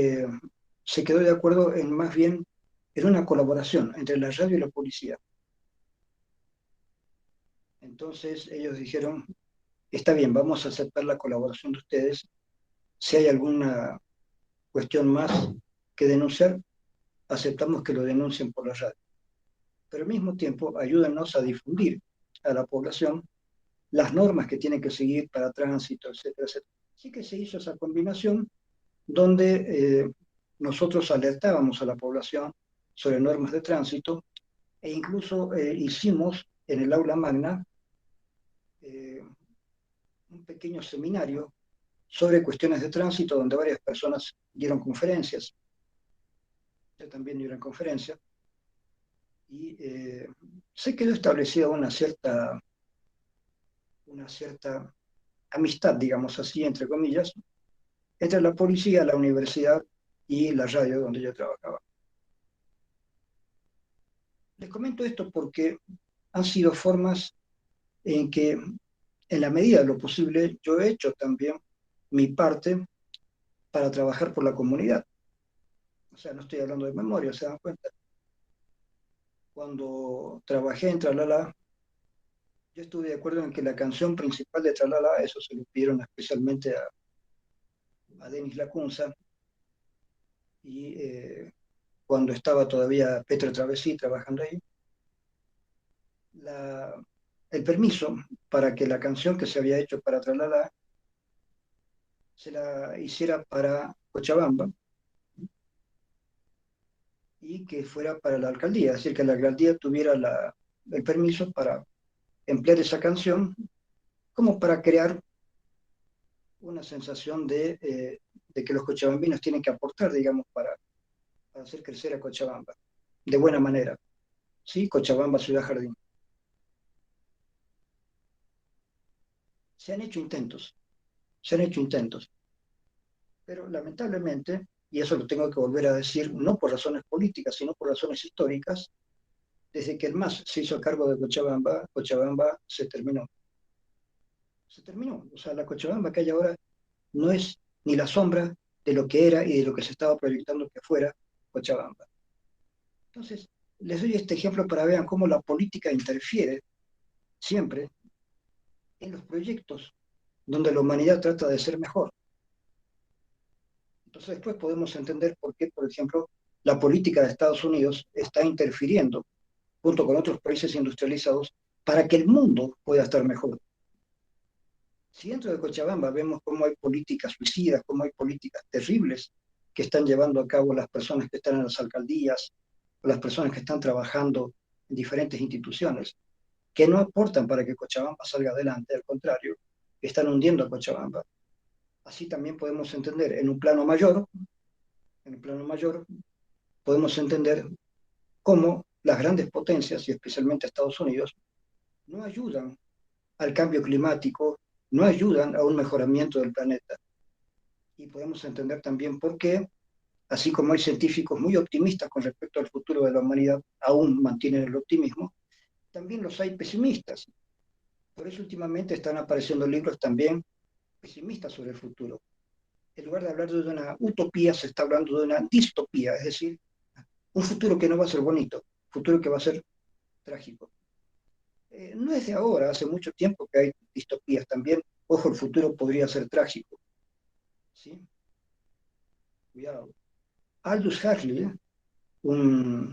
se quedó de acuerdo en más bien en una colaboración entre la radio y la policía. Entonces ellos dijeron, está bien, vamos a aceptar la colaboración de ustedes. Si hay alguna cuestión más que denunciar, aceptamos que lo denuncien por la radio. Pero al mismo tiempo, ayúdanos a difundir a la población las normas que tienen que seguir para tránsito, etcétera, etcétera. Así que se hizo esa combinación donde nosotros alertábamos a la población sobre normas de tránsito e incluso hicimos en el aula magna eh, un pequeño seminario sobre cuestiones de tránsito donde varias personas dieron conferencias. Yo también di una conferencia y se quedó establecida una cierta amistad, digamos así, entre comillas, entre la policía, la universidad y la radio donde yo trabajaba. Les comento esto porque han sido formas en que, en la medida de lo posible, yo he hecho también mi parte para trabajar por la comunidad. O sea, no estoy hablando de memoria, ¿se dan cuenta? Cuando trabajé en Tralala, yo estuve de acuerdo en que la canción principal de Tralala, eso se lo pidieron especialmente a Denis Lacunza, y cuando estaba todavía Petro Travesí trabajando ahí, la, el permiso para que la canción que se había hecho para Tralala se la hiciera para Cochabamba y que fuera para la alcaldía, es decir, que la alcaldía tuviera el permiso para emplear esa canción como para crear una sensación de que los cochabambinos tienen que aportar, digamos, para hacer crecer a Cochabamba de buena manera. ¿Sí? Cochabamba, ciudad jardín. Se han hecho intentos, se han hecho intentos, pero lamentablemente, y eso lo tengo que volver a decir, no por razones políticas, sino por razones históricas, desde que el MAS se hizo cargo de Cochabamba, Cochabamba se terminó. Se terminó. O sea, la Cochabamba que hay ahora no es ni la sombra de lo que era y de lo que se estaba proyectando que fuera Cochabamba. Entonces, les doy este ejemplo para que vean cómo la política interfiere siempre en los proyectos donde la humanidad trata de ser mejor. Entonces después podemos entender por qué, por ejemplo, la política de Estados Unidos está interfiriendo junto con otros países industrializados para que el mundo pueda estar mejor. Si dentro de Cochabamba vemos cómo hay políticas suicidas, cómo hay políticas terribles que están llevando a cabo las personas que están en las alcaldías o las personas que están trabajando en diferentes instituciones, que no aportan para que Cochabamba salga adelante, al contrario, están hundiendo a Cochabamba. Así también podemos entender en un plano mayor, podemos entender cómo las grandes potencias, y especialmente Estados Unidos, no ayudan al cambio climático, no ayudan a un mejoramiento del planeta. Y podemos entender también por qué, así como hay científicos muy optimistas con respecto al futuro de la humanidad, aún mantienen el optimismo, también los hay pesimistas. Por eso últimamente están apareciendo libros también pesimistas sobre el futuro. En lugar de hablar de una utopía, se está hablando de una distopía, es decir, un futuro que no va a ser bonito, un futuro que va a ser trágico. No es de ahora, hace mucho tiempo que hay distopías también. Ojo, el futuro podría ser trágico. ¿Sí? Cuidado. Aldous Huxley, un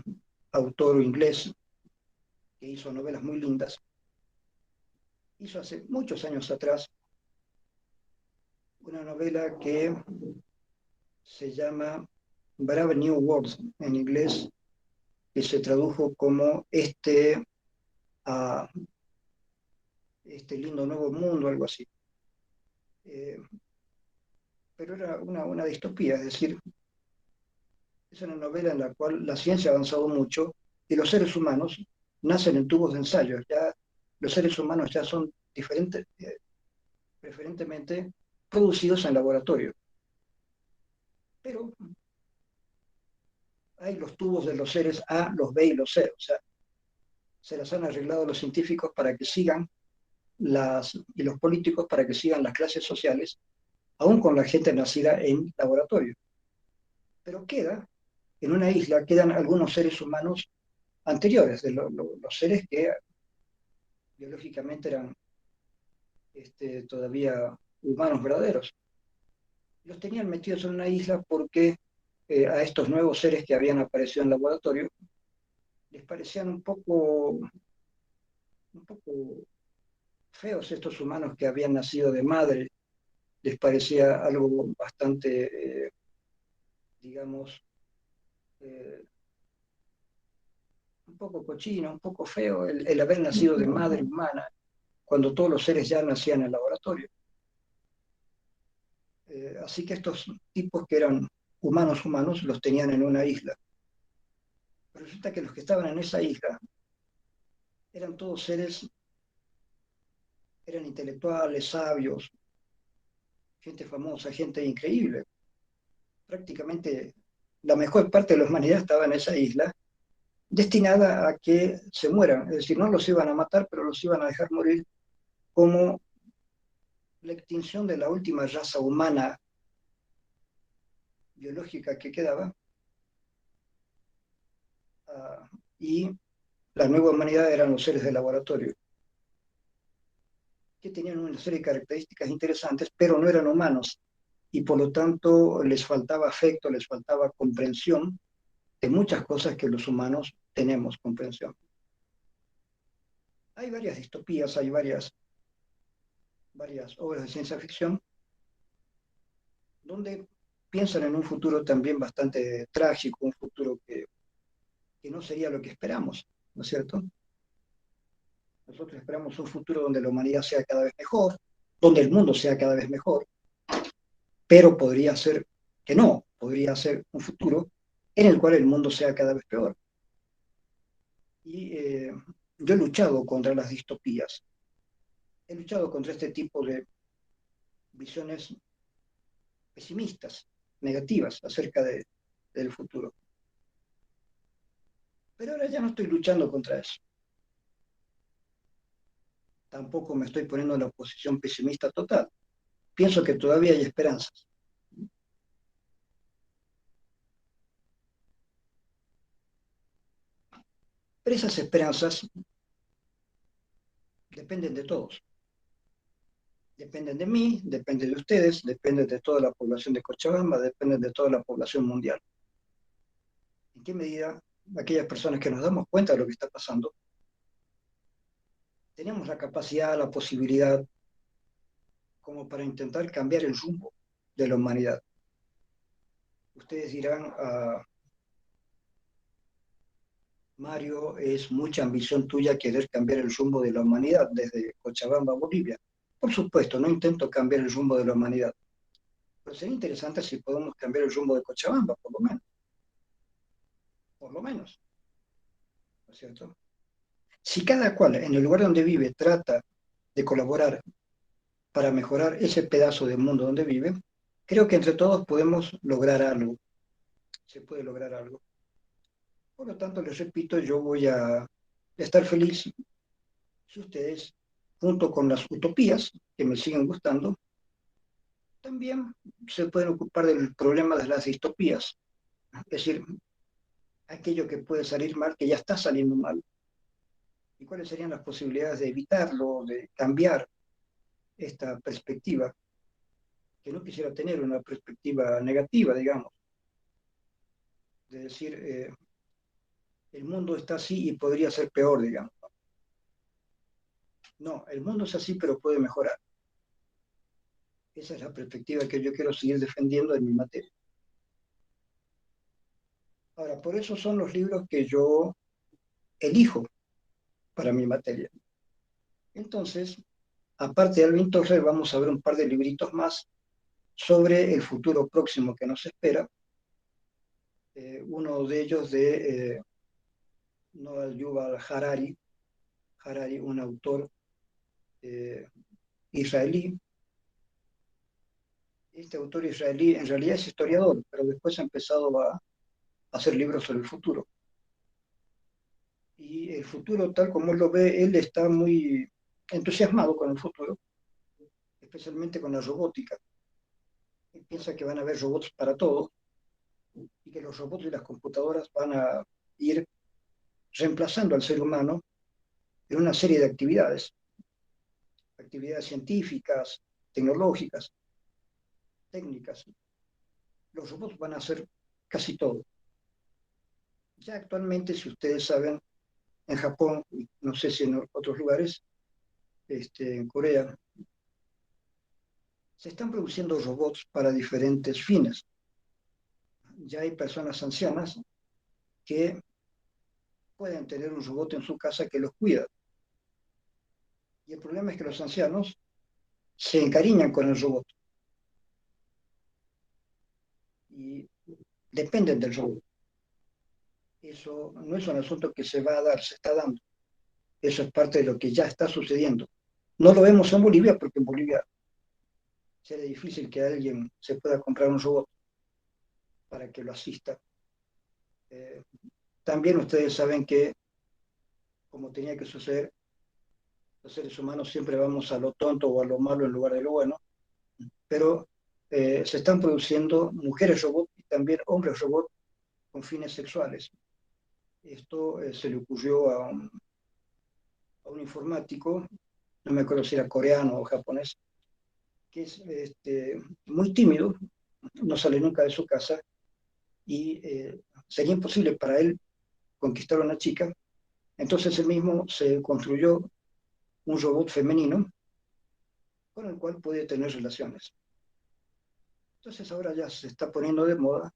autor inglés que hizo novelas muy lindas, hizo hace muchos años atrás una novela que se llama Brave New World en inglés, que se tradujo como uh, este lindo nuevo mundo, algo así. Pero era una distopía, es decir, es una novela en la cual la ciencia ha avanzado mucho y los seres humanos nacen en tubos de ensayo. Ya los seres humanos ya son diferentes, preferentemente producidos en laboratorio. Pero hay los tubos de los seres A, los B y los C. O sea, se las han arreglado los científicos para que sigan y los políticos para que sigan las clases sociales, aún con la gente nacida en laboratorio. Pero en una isla, quedan algunos seres humanos anteriores, de los seres que biológicamente eran todavía humanos verdaderos. Los tenían metidos en una isla porque a estos nuevos seres que habían aparecido en el laboratorio les parecían un poco feos estos humanos que habían nacido de madre, les parecía algo bastante, digamos, eh, un poco cochino, un poco feo el haber nacido de madre humana cuando todos los seres ya nacían en el laboratorio. Así que estos tipos que eran humanos, los tenían en una isla. Pero resulta que los que estaban en esa isla eran todos seres, eran intelectuales, sabios, gente famosa, gente increíble. Prácticamente la mejor parte de la humanidad estaba en esa isla, destinada a que se mueran. Es decir, no los iban a matar, pero los iban a dejar morir como la extinción de la última raza humana biológica que quedaba. Y la nueva humanidad eran los seres de laboratorio, que tenían una serie de características interesantes, pero no eran humanos, y por lo tanto les faltaba afecto, les faltaba comprensión de muchas cosas que los humanos tenemos comprensión. Hay varias distopías, hay varias obras de ciencia ficción donde piensan en un futuro también bastante trágico, un futuro que no sería lo que esperamos, ¿no es cierto? Nosotros esperamos un futuro donde la humanidad sea cada vez mejor, donde el mundo sea cada vez mejor, pero podría ser que no, podría ser un futuro en el cual el mundo sea cada vez peor. Y yo he luchado contra las distopías, he luchado contra este tipo de visiones pesimistas, negativas acerca del futuro. Pero ahora ya no estoy luchando contra eso. Tampoco me estoy poniendo en la posición pesimista total. Pienso que todavía hay esperanzas. Pero esas esperanzas dependen de todos. Dependen de mí, dependen de ustedes, dependen de toda la población de Cochabamba, dependen de toda la población mundial. ¿En qué medida aquellas personas que nos damos cuenta de lo que está pasando, tenemos la capacidad, la posibilidad, como para intentar cambiar el rumbo de la humanidad? Ustedes dirán, Mario, es mucha ambición tuya querer cambiar el rumbo de la humanidad desde Cochabamba a Bolivia. Por supuesto, no intento cambiar el rumbo de la humanidad, pero sería interesante si podemos cambiar el rumbo de Cochabamba, por lo menos, ¿no es cierto? Si cada cual en el lugar donde vive trata de colaborar para mejorar ese pedazo del mundo donde vive, creo que entre todos podemos lograr algo, se puede lograr algo. Por lo tanto, les repito, yo voy a estar feliz si ustedes, junto con las utopías que me siguen gustando, también se pueden ocupar del problema de las distopías, es decir, aquello que puede salir mal, que ya está saliendo mal, y cuáles serían las posibilidades de evitarlo, de cambiar esta perspectiva, que no quisiera tener una perspectiva negativa, digamos, de decir, el mundo está así y podría ser peor, digamos. No, el mundo es así, pero puede mejorar. Esa es la perspectiva que yo quiero seguir defendiendo en mi materia. Ahora, por eso son los libros que yo elijo para mi materia. Entonces, aparte de Alvin Torres, vamos a ver un par de libritos más sobre el futuro próximo que nos espera. Uno de ellos de Noah Yuval Harari, un autor eh, israelí. Este autor israelí en realidad es historiador, pero después ha empezado a hacer libros sobre el futuro. Y el futuro, tal como él lo ve, él está muy entusiasmado con el futuro, especialmente con la robótica. Él piensa que van a haber robots para todo y que los robots y las computadoras van a ir reemplazando al ser humano en una serie de actividades, actividades científicas, tecnológicas, técnicas. Los robots van a hacer casi todo. Ya actualmente, si ustedes saben, en Japón, no sé si en otros lugares, en Corea, se están produciendo robots para diferentes fines. Ya hay personas ancianas que pueden tener un robot en su casa que los cuida. Y el problema es que los ancianos se encariñan con el robot y dependen del robot. Eso no es un asunto que se va a dar, se está dando. Eso es parte de lo que ya está sucediendo. No lo vemos en Bolivia porque en Bolivia será difícil que alguien se pueda comprar un robot para que lo asista. Eh, También ustedes saben que, como tenía que suceder, los seres humanos siempre vamos a lo tonto o a lo malo en lugar de lo bueno, pero se están produciendo mujeres robots y también hombres robots con fines sexuales. Esto se le ocurrió a un informático, no me acuerdo si era coreano o japonés, que es muy tímido, no sale nunca de su casa y sería imposible para él conquistar a una chica. Entonces él mismo se construyó un robot femenino con el cual puede tener relaciones. Entonces ahora ya se está poniendo de moda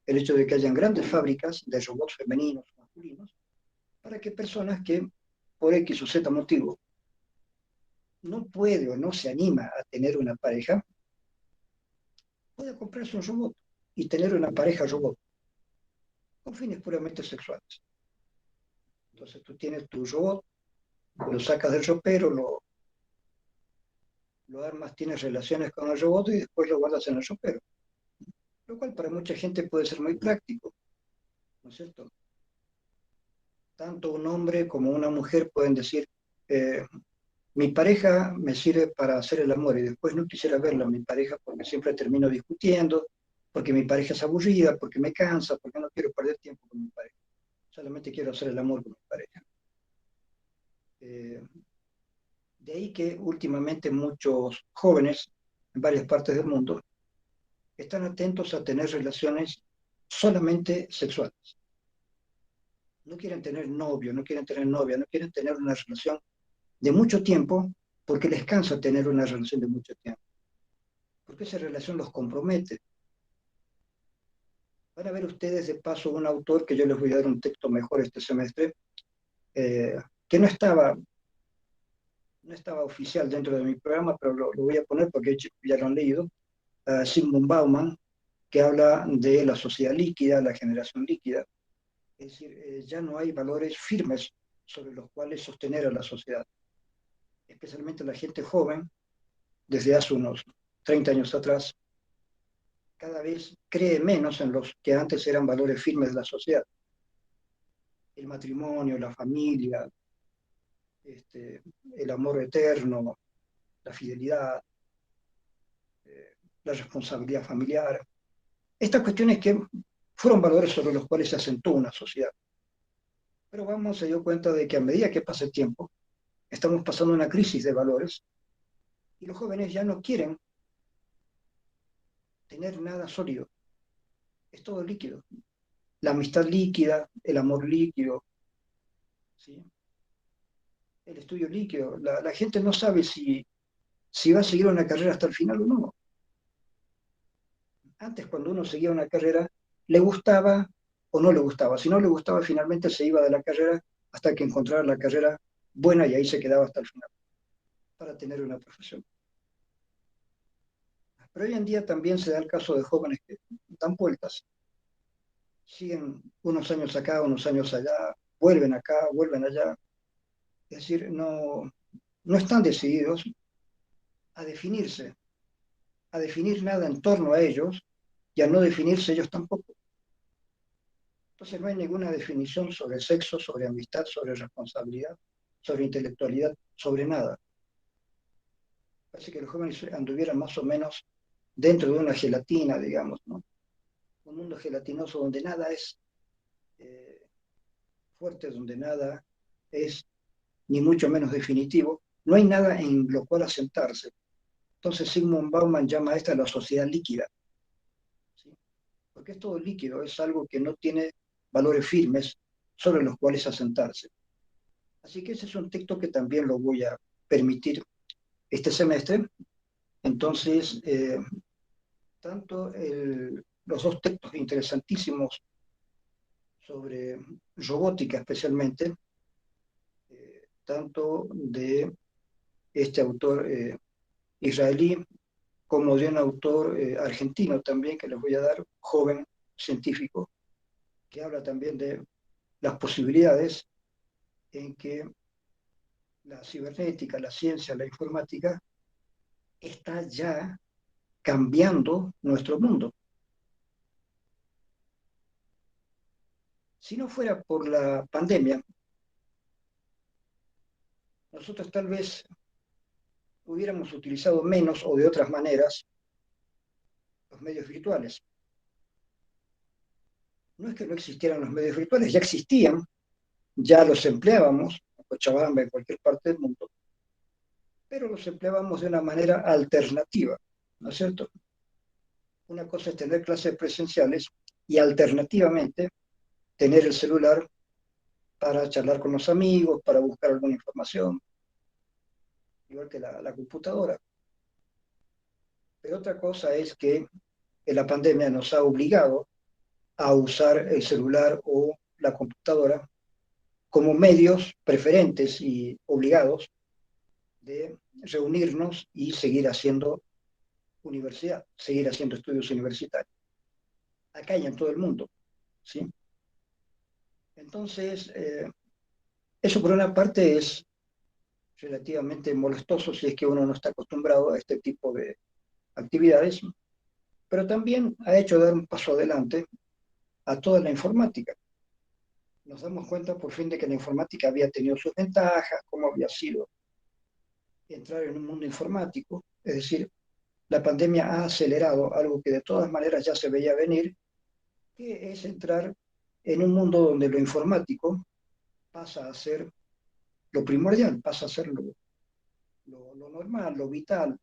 el hecho de que hayan grandes fábricas de robots femeninos, masculinos, para que personas que por X o Z motivo no puede o no se anima a tener una pareja, pueda comprarse un robot y tener una pareja robot con fines puramente sexuales. Entonces tú tienes tu robot, lo sacas del ropero, lo armas, tienes relaciones con el robot y después lo guardas en el ropero. Lo cual para mucha gente puede ser muy práctico, ¿no es cierto? Tanto un hombre como una mujer pueden decir, eh, mi pareja me sirve para hacer el amor y después no quisiera verla a mi pareja porque siempre termino discutiendo, porque mi pareja es aburrida, porque me cansa, porque no quiero perder tiempo con mi pareja. solamente quiero hacer el amor con mi pareja. Eh, de ahí que últimamente muchos jóvenes en varias partes del mundo están atentos a tener relaciones solamente sexuales. No quieren tener novio, no quieren tener novia, no quieren tener una relación de mucho tiempo porque les cansa tener una relación de mucho tiempo, porque esa relación los compromete. Van a ver ustedes de paso un autor que yo les voy a dar un texto mejor este semestre, eh, que no estaba oficial dentro de mi programa, pero lo voy a poner porque ya lo han leído, Zygmunt Bauman, que habla de la sociedad líquida, la generación líquida. Es decir, ya no hay valores firmes sobre los cuales sostener a la sociedad, especialmente la gente joven, desde hace unos 30 años atrás, cada vez cree menos en los que antes eran valores firmes de la sociedad. El matrimonio, la familia, el amor eterno, la fidelidad, la responsabilidad familiar. Estas cuestiones que fueron valores sobre los cuales se asentó una sociedad. Pero vamos, se dio cuenta de que a medida que pasa el tiempo, estamos pasando una crisis de valores y los jóvenes ya no quieren tener nada sólido. Es todo líquido. La amistad líquida, el amor líquido, ¿sí? El estudio líquido. La gente no sabe si va a seguir una carrera hasta el final o no. Antes, cuando uno seguía una carrera, le gustaba o no le gustaba. Si no le gustaba, finalmente se iba de la carrera hasta que encontrara la carrera buena y ahí se quedaba hasta el final para tener una profesión. Pero hoy en día también se da el caso de jóvenes que dan vueltas, siguen unos años acá, unos años allá, vuelven acá, vuelven allá. Es decir, no están decididos a definirse, a definir nada en torno a ellos y a no definirse ellos tampoco. Entonces no hay ninguna definición sobre sexo, sobre amistad, sobre responsabilidad, sobre intelectualidad, sobre nada. Parece que los jóvenes anduvieran más o menos dentro de una gelatina, digamos, ¿no? Un mundo gelatinoso donde nada es eh, fuerte, donde nada es ni mucho menos definitivo. No hay nada en lo cual asentarse. Entonces Sigmund Bauman llama a esta la sociedad líquida, ¿sí? Porque es todo líquido, es algo que no tiene valores firmes sobre los cuales asentarse. Así que ese es un texto que también lo voy a permitir este semestre. Entonces, los dos textos interesantísimos sobre robótica especialmente, tanto de este autor israelí como de un autor argentino también, que les voy a dar, joven científico, que habla también de las posibilidades en que la cibernética, la ciencia, la informática está ya cambiando nuestro mundo. Si no fuera por la pandemia, nosotros tal vez hubiéramos utilizado menos o de otras maneras los medios virtuales. No es que no existieran los medios virtuales, ya existían, ya los empleábamos, en Cochabamba, en cualquier parte del mundo, pero los empleábamos de una manera alternativa, ¿no es cierto? Una cosa es tener clases presenciales y alternativamente tener el celular para charlar con los amigos, para buscar alguna información, igual que la computadora. Pero otra cosa es que la pandemia nos ha obligado a usar el celular o la computadora como medios preferentes y obligados de reunirnos y seguir haciendo universidad, seguir haciendo estudios universitarios, acá y en todo el mundo, ¿sí? Entonces, eso por una parte es relativamente molestoso si es que uno no está acostumbrado a este tipo de actividades, pero también ha hecho dar un paso adelante a toda la informática. Nos damos cuenta por fin de que la informática había tenido sus ventajas, cómo había sido entrar en un mundo informático, es decir, la pandemia ha acelerado algo que de todas maneras ya se veía venir, que es entrar en un mundo donde lo informático pasa a ser lo primordial, pasa a ser lo normal, lo vital,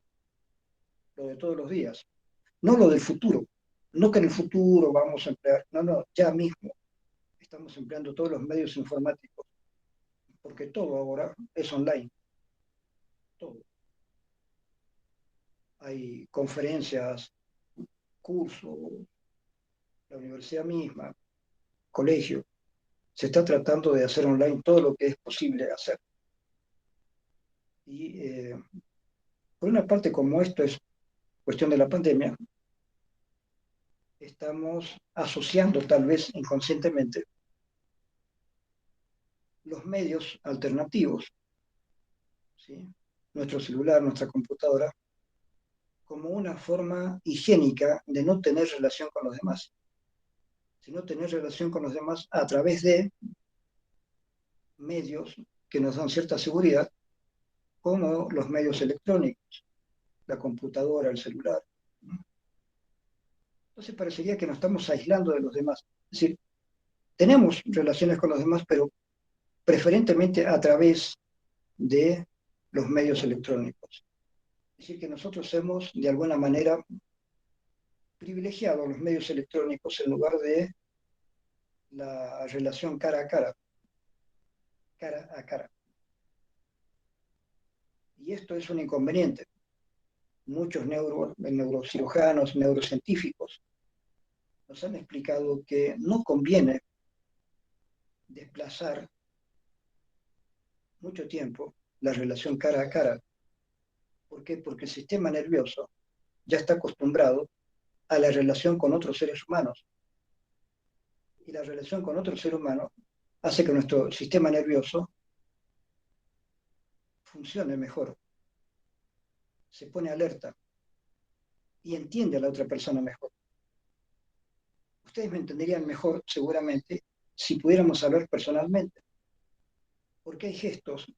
lo de todos los días, no lo del futuro. No que en el futuro vamos a emplear, no, no, ya mismo estamos empleando todos los medios informáticos, porque todo ahora es online, todo. Hay conferencias, cursos, la universidad misma, colegio. Se está tratando de hacer online todo lo que es posible hacer. Y por una parte, como esto es cuestión de la pandemia, estamos asociando tal vez inconscientemente los medios alternativos, ¿sí? Nuestro celular, nuestra computadora, como una forma higiénica de no tener relación con los demás, sino tener relación con los demás a través de medios que nos dan cierta seguridad, como los medios electrónicos, la computadora, el celular. Entonces parecería que nos estamos aislando de los demás. Es decir, tenemos relaciones con los demás, pero preferentemente a través de los medios electrónicos. Es decir, que nosotros hemos, de alguna manera, privilegiado los medios electrónicos en lugar de la relación cara a cara, cara a cara. Y esto es un inconveniente. Muchos neurocirujanos, neurocientíficos, nos han explicado que no conviene desplazar mucho tiempo la relación cara a cara. ¿Por qué? Porque el sistema nervioso ya está acostumbrado a la relación con otros seres humanos. Y la relación con otro ser humano hace que nuestro sistema nervioso funcione mejor, se pone alerta y entiende a la otra persona mejor. Ustedes me entenderían mejor, seguramente, si pudiéramos hablar personalmente, porque hay gestos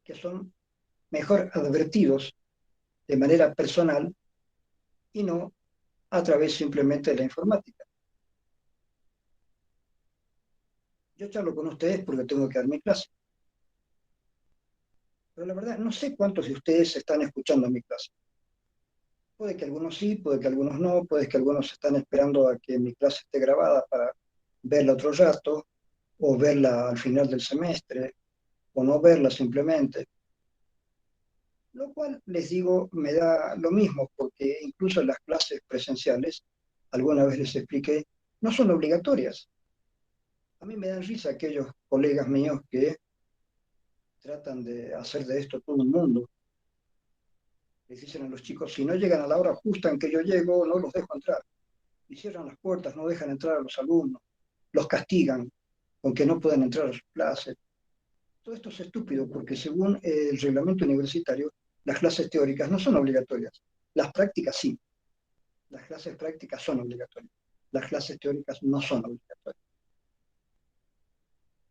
que son mejor advertidos de manera personal y no a través simplemente de la informática. Yo charlo con ustedes porque tengo que dar mi clase, pero la verdad no sé cuántos de ustedes están escuchando mi clase. Puede que algunos sí, puede que algunos no, puede que algunos están esperando a que mi clase esté grabada para verla otro rato, o verla al final del semestre, o no verla simplemente. Lo cual, les digo, me da lo mismo, porque incluso las clases presenciales, alguna vez les expliqué, no son obligatorias. A mí me dan risa aquellos colegas míos que tratan de hacer de esto todo un mundo. Les dicen a los chicos, si no llegan a la hora justa en que yo llego, no los dejo entrar. Y cierran las puertas, no dejan entrar a los alumnos, los castigan con que no pueden entrar a sus clases. Todo esto es estúpido porque según el reglamento universitario, las clases teóricas no son obligatorias. Las prácticas sí. Las clases prácticas son obligatorias. Las clases teóricas no son obligatorias.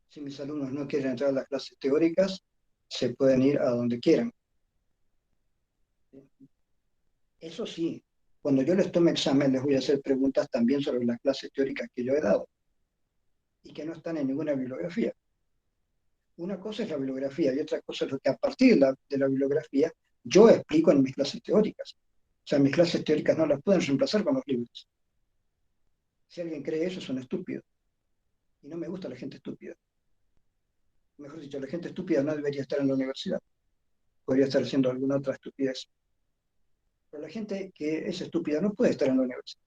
Si mis alumnos no quieren entrar a las clases teóricas, se pueden ir a donde quieran. Eso sí, cuando yo les tome examen, les voy a hacer preguntas también sobre las clases teóricas que yo he dado y que no están en ninguna bibliografía. Una cosa es la bibliografía y otra cosa es lo que a partir de la bibliografía yo explico en mis clases teóricas. O sea, mis clases teóricas no las pueden reemplazar con los libros. Si alguien cree eso, es un estúpido. Y no me gusta la gente estúpida. Mejor dicho, la gente estúpida no debería estar en la universidad. Podría estar haciendo alguna otra estupidez. Pero la gente que es estúpida no puede estar en la universidad.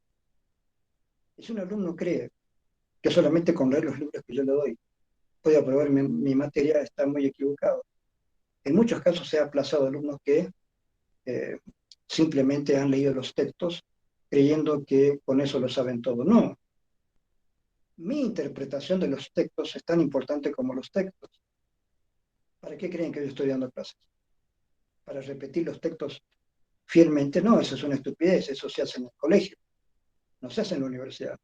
Y si un alumno cree que solamente con leer los libros que yo le doy puede aprobar mi materia, está muy equivocado. En muchos casos se ha aplazado alumnos que eh, simplemente han leído los textos creyendo que con eso lo saben todo. No, mi interpretación de los textos es tan importante como los textos. ¿Para qué creen que yo estoy dando clases? ¿Para repetir los textos fielmente? No, eso es una estupidez, eso se hace en el colegio, no se hace en la universidad.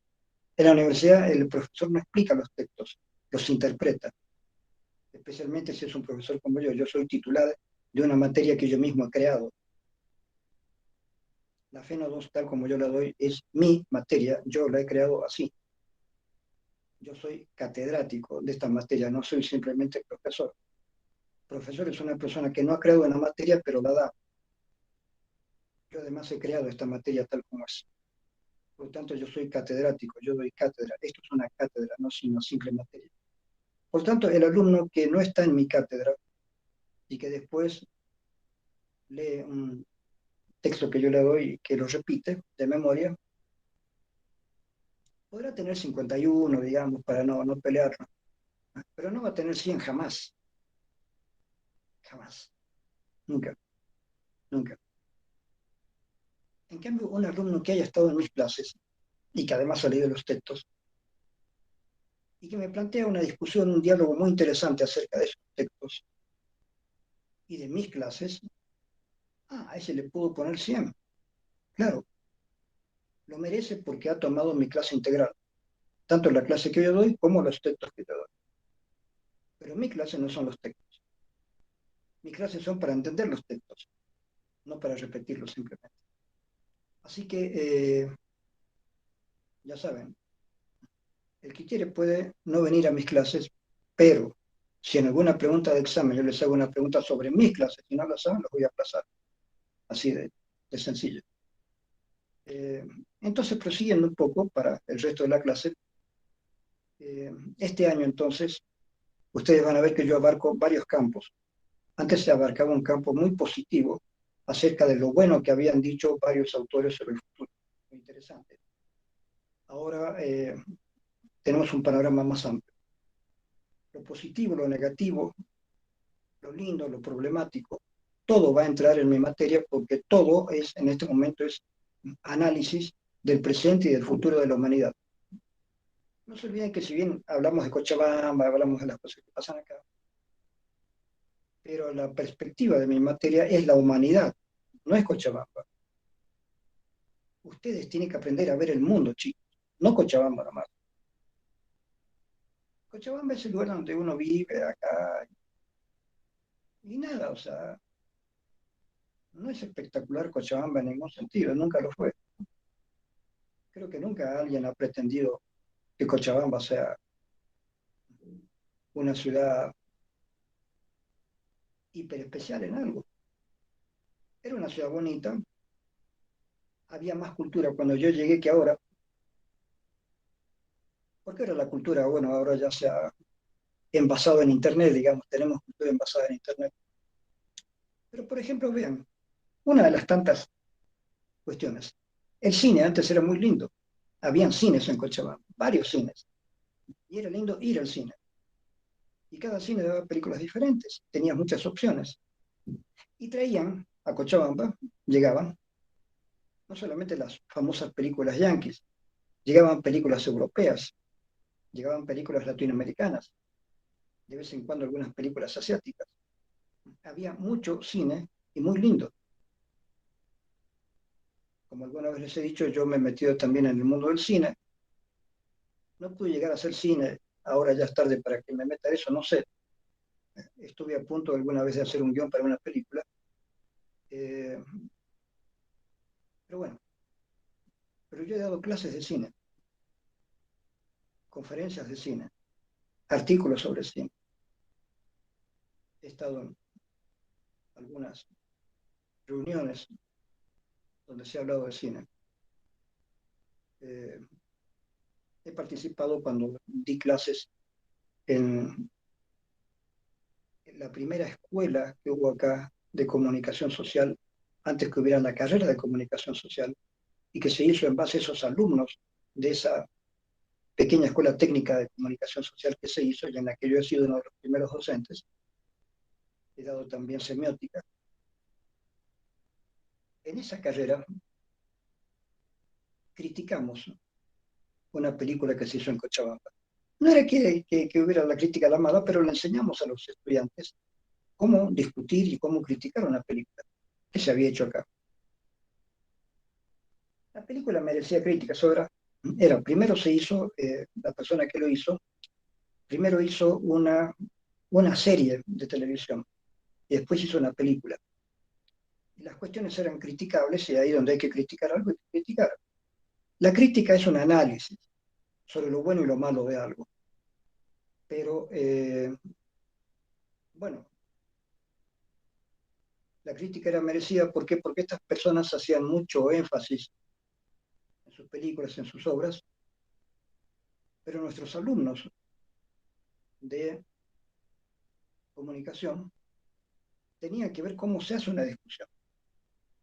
En la universidad el profesor no explica los textos, los interpreta, especialmente si es un profesor como yo. Yo soy titular de una materia que yo mismo he creado. La FENO 2, tal como yo la doy, es mi materia, yo la he creado así. yo soy catedrático de esta materia, no soy simplemente profesor. Profesor es una persona que no ha creado una materia, pero la da. Yo además he creado esta materia tal como es. Por lo tanto, yo soy catedrático, yo doy cátedra. Esto es una cátedra, no sino simple materia. Por tanto, el alumno que no está en mi cátedra y que después lee un texto que yo le doy y que lo repite de memoria, podrá tener 51, digamos, para no pelearlo, pero no va a tener 100 jamás, jamás, nunca, nunca. En cambio, un alumno que haya estado en mis clases y que además ha leído los textos y que me plantea una discusión, un diálogo muy interesante acerca de esos textos y de mis clases, a ese le puedo poner 100. Claro, lo merece porque ha tomado mi clase integral, tanto la clase que yo doy como los textos que yo doy. Pero mis clases no son los textos. Mis clases son para entender los textos, no para repetirlos simplemente. Así que, ya saben, el que quiere puede no venir a mis clases, pero si en alguna pregunta de examen yo les hago una pregunta sobre mis clases y no la saben, los voy a aplazar. Así de sencillo. Eh, entonces, prosiguiendo un poco para el resto de la clase, este año entonces, ustedes van a ver que yo abarco varios campos. Antes se abarcaba un campo muy positivo acerca de lo bueno que habían dicho varios autores sobre el futuro. Muy interesante. Ahora tenemos un panorama más amplio. Lo positivo, lo negativo, lo lindo, lo problemático, todo va a entrar en mi materia porque todo es, en este momento, es análisis del presente y del futuro de la humanidad. No se olviden que si bien hablamos de Cochabamba, hablamos de las cosas que pasan acá, pero la perspectiva de mi materia es la humanidad, no es Cochabamba. Ustedes tienen que aprender a ver el mundo, chicos, no Cochabamba nomás. Cochabamba es el lugar donde uno vive acá y nada, o sea, no es espectacular Cochabamba en ningún sentido, nunca lo fue. Creo que nunca alguien ha pretendido que Cochabamba sea una ciudad hiper especial en algo. Era una ciudad bonita, había más cultura cuando yo llegué que ahora. Porque ahora la cultura, bueno, ahora ya se ha envasado en Internet, digamos, tenemos cultura envasada en Internet. Pero, por ejemplo, vean, una de las tantas cuestiones. El cine antes era muy lindo. Habían cines en Cochabamba, varios cines. Y era lindo ir al cine. Y cada cine daba películas diferentes, tenía muchas opciones. Y traían a Cochabamba, llegaban, no solamente las famosas películas yanquis, llegaban películas europeas, llegaban películas latinoamericanas, de vez en cuando algunas películas asiáticas. Había mucho cine y muy lindo. Como alguna vez les he dicho, yo me he metido también en el mundo del cine. No pude llegar a hacer cine, ahora ya es tarde para que me meta eso, no sé. Estuve a punto alguna vez de hacer un guión para una película. Eh, pero bueno, pero yo he dado clases de cine, conferencias de cine, artículos sobre cine. He estado en algunas reuniones donde se ha hablado de cine. Eh, he participado cuando di clases en la primera escuela que hubo acá de comunicación social, antes que hubiera la carrera de comunicación social, y que se hizo en base a esos alumnos de esa pequeña escuela técnica de comunicación social que se hizo y en la que yo he sido uno de los primeros docentes. He dado también semiótica. En esa carrera criticamos una película que se hizo en Cochabamba. No era que hubiera la crítica a la mala, pero le enseñamos a los estudiantes cómo discutir y cómo criticar una película que se había hecho acá. La película merecía críticas. Ahora, primero se hizo, la persona que lo hizo, primero hizo una serie de televisión y después hizo una película. Y las cuestiones eran criticables y ahí donde hay que criticar algo, hay que criticar. La crítica es un análisis sobre lo bueno y lo malo de algo. Pero, bueno, la crítica era merecida. ¿Por qué? Porque estas personas hacían mucho énfasis en sus películas, en sus obras, pero nuestros alumnos de comunicación tenían que ver cómo se hace una discusión.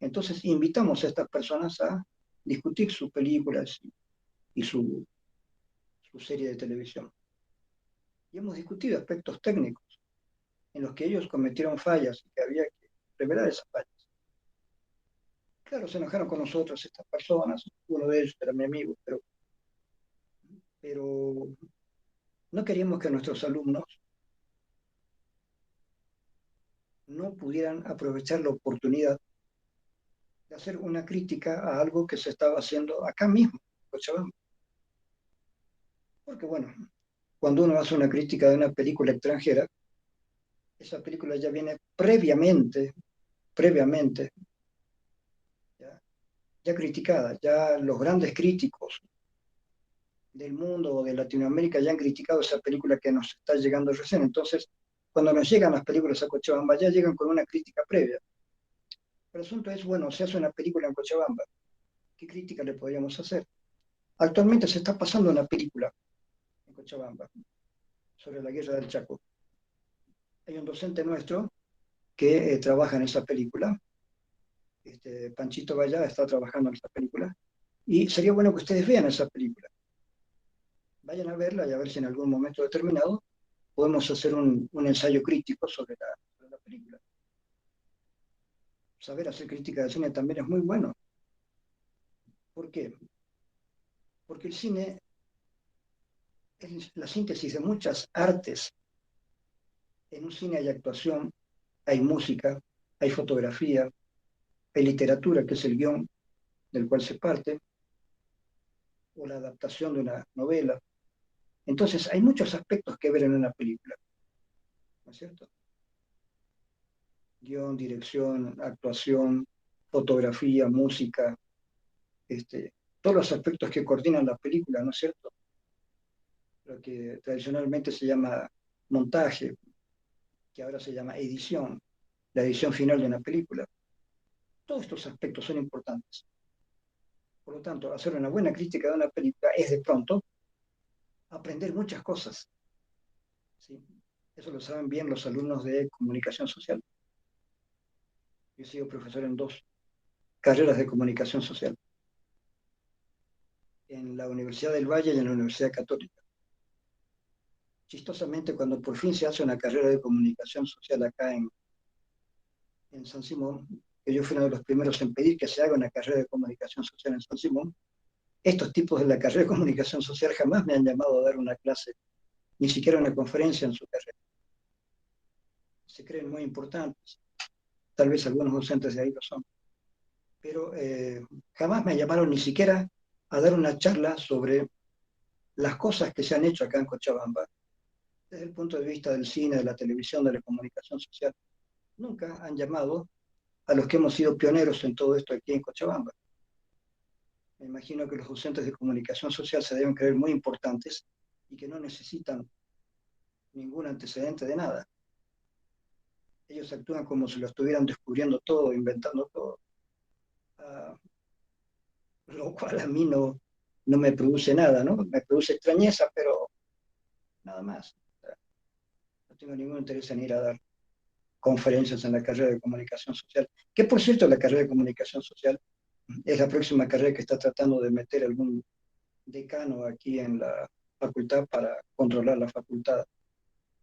Entonces invitamos a estas personas a discutir sus películas y su serie de televisión. Y hemos discutido aspectos técnicos en los que ellos cometieron fallas y que había que revelar esas fallas. Claro, se enojaron con nosotros estas personas, uno de ellos era mi amigo, pero no queríamos que nuestros alumnos no pudieran aprovechar la oportunidad de hacer una crítica a algo que se estaba haciendo acá mismo, en Cochabamba. Porque bueno, cuando uno hace una crítica de una película extranjera, esa película ya viene previamente, ya, ya criticada, ya los grandes críticos del mundo o de Latinoamérica ya han criticado esa película que nos está llegando recién. Entonces, cuando nos llegan las películas a Cochabamba, ya llegan con una crítica previa. Pero el asunto es, bueno, se hace una película en Cochabamba, ¿qué crítica le podríamos hacer? Actualmente se está pasando una película en Cochabamba sobre la guerra del Chaco. Hay un docente nuestro que trabaja en esa película, Panchito Valla está trabajando en esa película, y sería bueno que ustedes vean esa película. Vayan a verla y a ver si en algún momento determinado podemos hacer un ensayo crítico sobre la película. Saber hacer crítica de cine también es muy bueno. ¿Por qué? Porque el cine es la síntesis de muchas artes. En un cine hay actuación, hay música, hay fotografía, hay literatura, que es el guión del cual se parte, o la adaptación de una novela. Entonces, hay muchos aspectos que ver en una película, ¿no es cierto? Guión, dirección, actuación, fotografía, música, todos los aspectos que coordinan la película, ¿no es cierto? Lo que tradicionalmente se llama montaje, que ahora se llama edición, la edición final de una película. Todos estos aspectos son importantes. Por lo tanto, hacer una buena crítica de una película es de pronto aprender muchas cosas. ¿Sí? Eso lo saben bien los alumnos de comunicación social. Yo he sido profesor en dos carreras de comunicación social, en la Universidad del Valle y en la Universidad Católica. Chistosamente, cuando por fin se hace una carrera de comunicación social acá en San Simón, que yo fui uno de los primeros en pedir que se haga una carrera de comunicación social en San Simón, estos tipos de la carrera de comunicación social jamás me han llamado a dar una clase, ni siquiera una conferencia en su carrera. Se creen muy importantes, tal vez algunos docentes de ahí lo son, pero jamás me llamaron ni siquiera a dar una charla sobre las cosas que se han hecho acá en Cochabamba, desde el punto de vista del cine, de la televisión, de la comunicación social. Nunca han llamado a los que hemos sido pioneros en todo esto aquí en Cochabamba. Me imagino que los docentes de comunicación social se deben creer muy importantes y que no necesitan ningún antecedente de nada. Ellos actúan como si lo estuvieran descubriendo todo, inventando todo, uh, lo cual a mí no me produce nada, ¿no? Me produce extrañeza, pero nada más. O sea, no tengo ningún interés en ir a dar conferencias en la carrera de comunicación social, que por cierto la carrera de comunicación social es la próxima carrera que está tratando de meter algún decano aquí en la facultad para controlar la facultad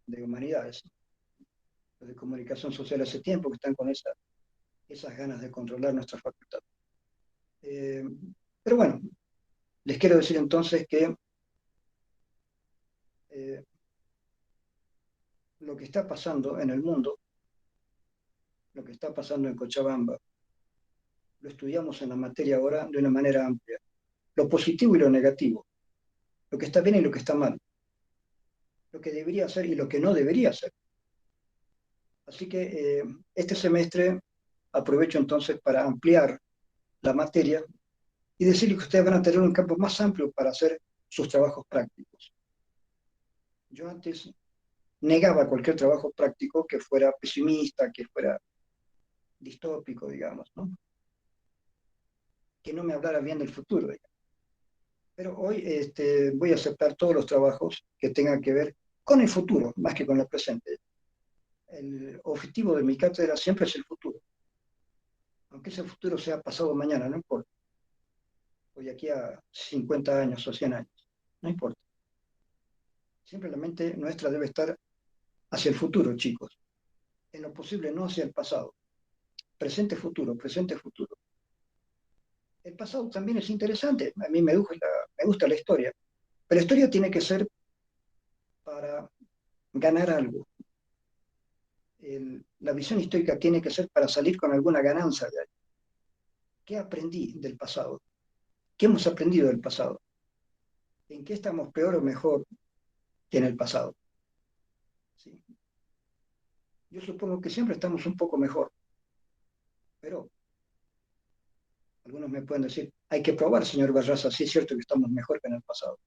de humanidades. Los de comunicación social hace tiempo que están con esas ganas de controlar nuestra facultad. Eh, pero bueno, les quiero decir entonces que eh, lo que está pasando en el mundo, lo que está pasando en Cochabamba, lo estudiamos en la materia ahora de una manera amplia. Lo positivo y lo negativo, lo que está bien y lo que está mal, lo que debería ser y lo que no debería ser. Así que este semestre aprovecho entonces para ampliar la materia y decirles que ustedes van a tener un campo más amplio para hacer sus trabajos prácticos. Yo antes negaba cualquier trabajo práctico que fuera pesimista, que fuera distópico, digamos, ¿no? Que no me hablara bien del futuro, digamos. Pero hoy voy a aceptar todos los trabajos que tengan que ver con el futuro, más que con el presente. El objetivo de mi cátedra siempre es el futuro, aunque ese futuro sea pasado mañana, no importa, o de aquí a 50 años o 100 años, no importa. Siempre la mente nuestra debe estar hacia el futuro, chicos, en lo posible no hacia el pasado. Presente, futuro, presente, futuro. El pasado también es interesante, a mí me gusta la historia, pero la historia tiene que ser para ganar algo. La visión histórica tiene que ser para salir con alguna ganancia de ahí. ¿Qué aprendí del pasado? ¿Qué hemos aprendido del pasado? ¿En qué estamos peor o mejor que en el pasado? ¿Sí? Yo supongo que siempre estamos un poco mejor, pero algunos me pueden decir, hay que probar, señor Barraza, si es cierto que estamos mejor que en el pasado.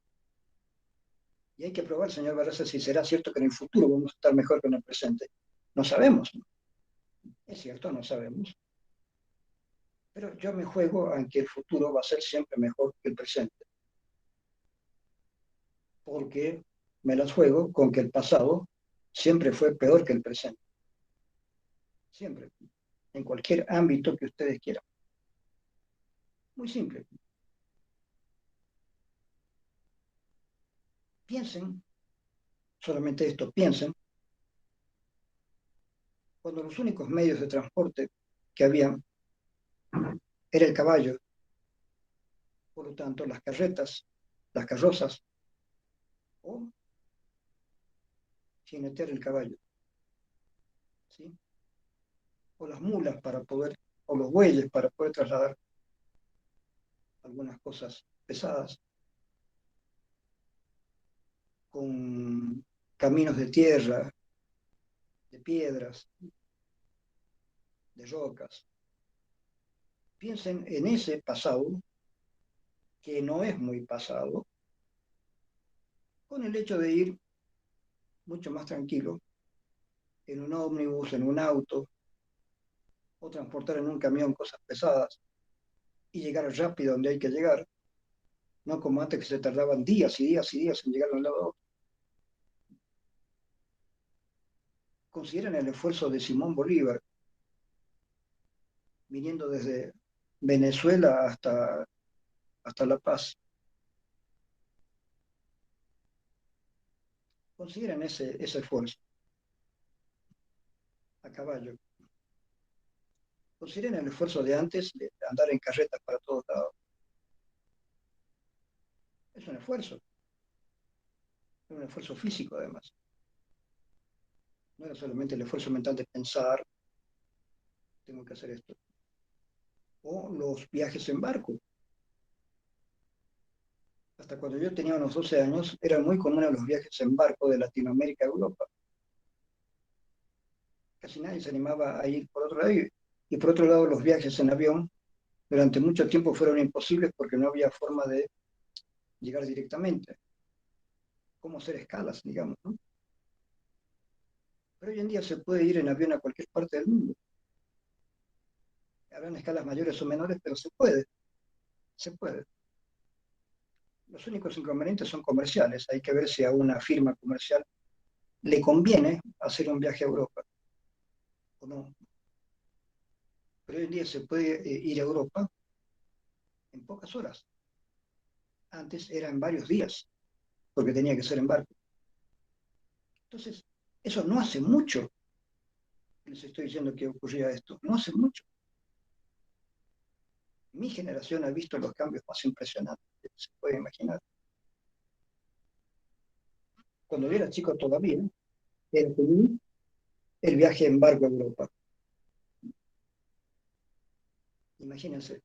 Y hay que probar, señor Barraza, si será cierto que en el futuro vamos a estar mejor que en el presente. No sabemos, ¿no? Es cierto, no sabemos. Pero yo me juego a que el futuro va a ser siempre mejor que el presente, porque me las juego con que el pasado siempre fue peor que el presente. Siempre, en cualquier ámbito que ustedes quieran. Muy simple. Piensen, solamente esto, piensen, cuando los únicos medios de transporte que había era el caballo, por lo tanto, las carretas, las carrozas, o jinetear el caballo, ¿sí? O las mulas para poder, o los bueyes para poder trasladar algunas cosas pesadas, con caminos de tierra, de piedras, de rocas. Piensen en ese pasado, que no es muy pasado, con el hecho de ir mucho más tranquilo en un ómnibus, en un auto, o transportar en un camión cosas pesadas y llegar rápido donde hay que llegar, no como antes que se tardaban días y días y días en llegar a un lado a otro. Consideren el esfuerzo de Simón Bolívar, viniendo desde Venezuela hasta La Paz. Consideren ese esfuerzo a caballo. Consideren el esfuerzo de antes de andar en carretas para todos lados. Es un esfuerzo físico además. No era solamente el esfuerzo mental de pensar, tengo que hacer esto. O los viajes en barco. Hasta cuando yo tenía unos 12 años, eran muy comunes los viajes en barco de Latinoamérica a Europa. Casi nadie se animaba a ir por otro lado. Y por otro lado, los viajes en avión durante mucho tiempo fueron imposibles porque no había forma de llegar directamente. Cómo hacer escalas, digamos, ¿no? Pero hoy en día se puede ir en avión a cualquier parte del mundo. Habrán escalas mayores o menores, pero se puede, se puede. Los únicos inconvenientes son comerciales. Hay que ver si a una firma comercial le conviene hacer un viaje a Europa o no. Pero hoy en día se puede ir a Europa en pocas horas. Antes era en varios días, porque tenía que ser en barco. Entonces, eso no hace mucho que les estoy diciendo que ocurría esto. No hace mucho. Mi generación ha visto los cambios más impresionantes que se puede imaginar. Cuando yo era chico todavía, era común el viaje en barco a Europa. Imagínense.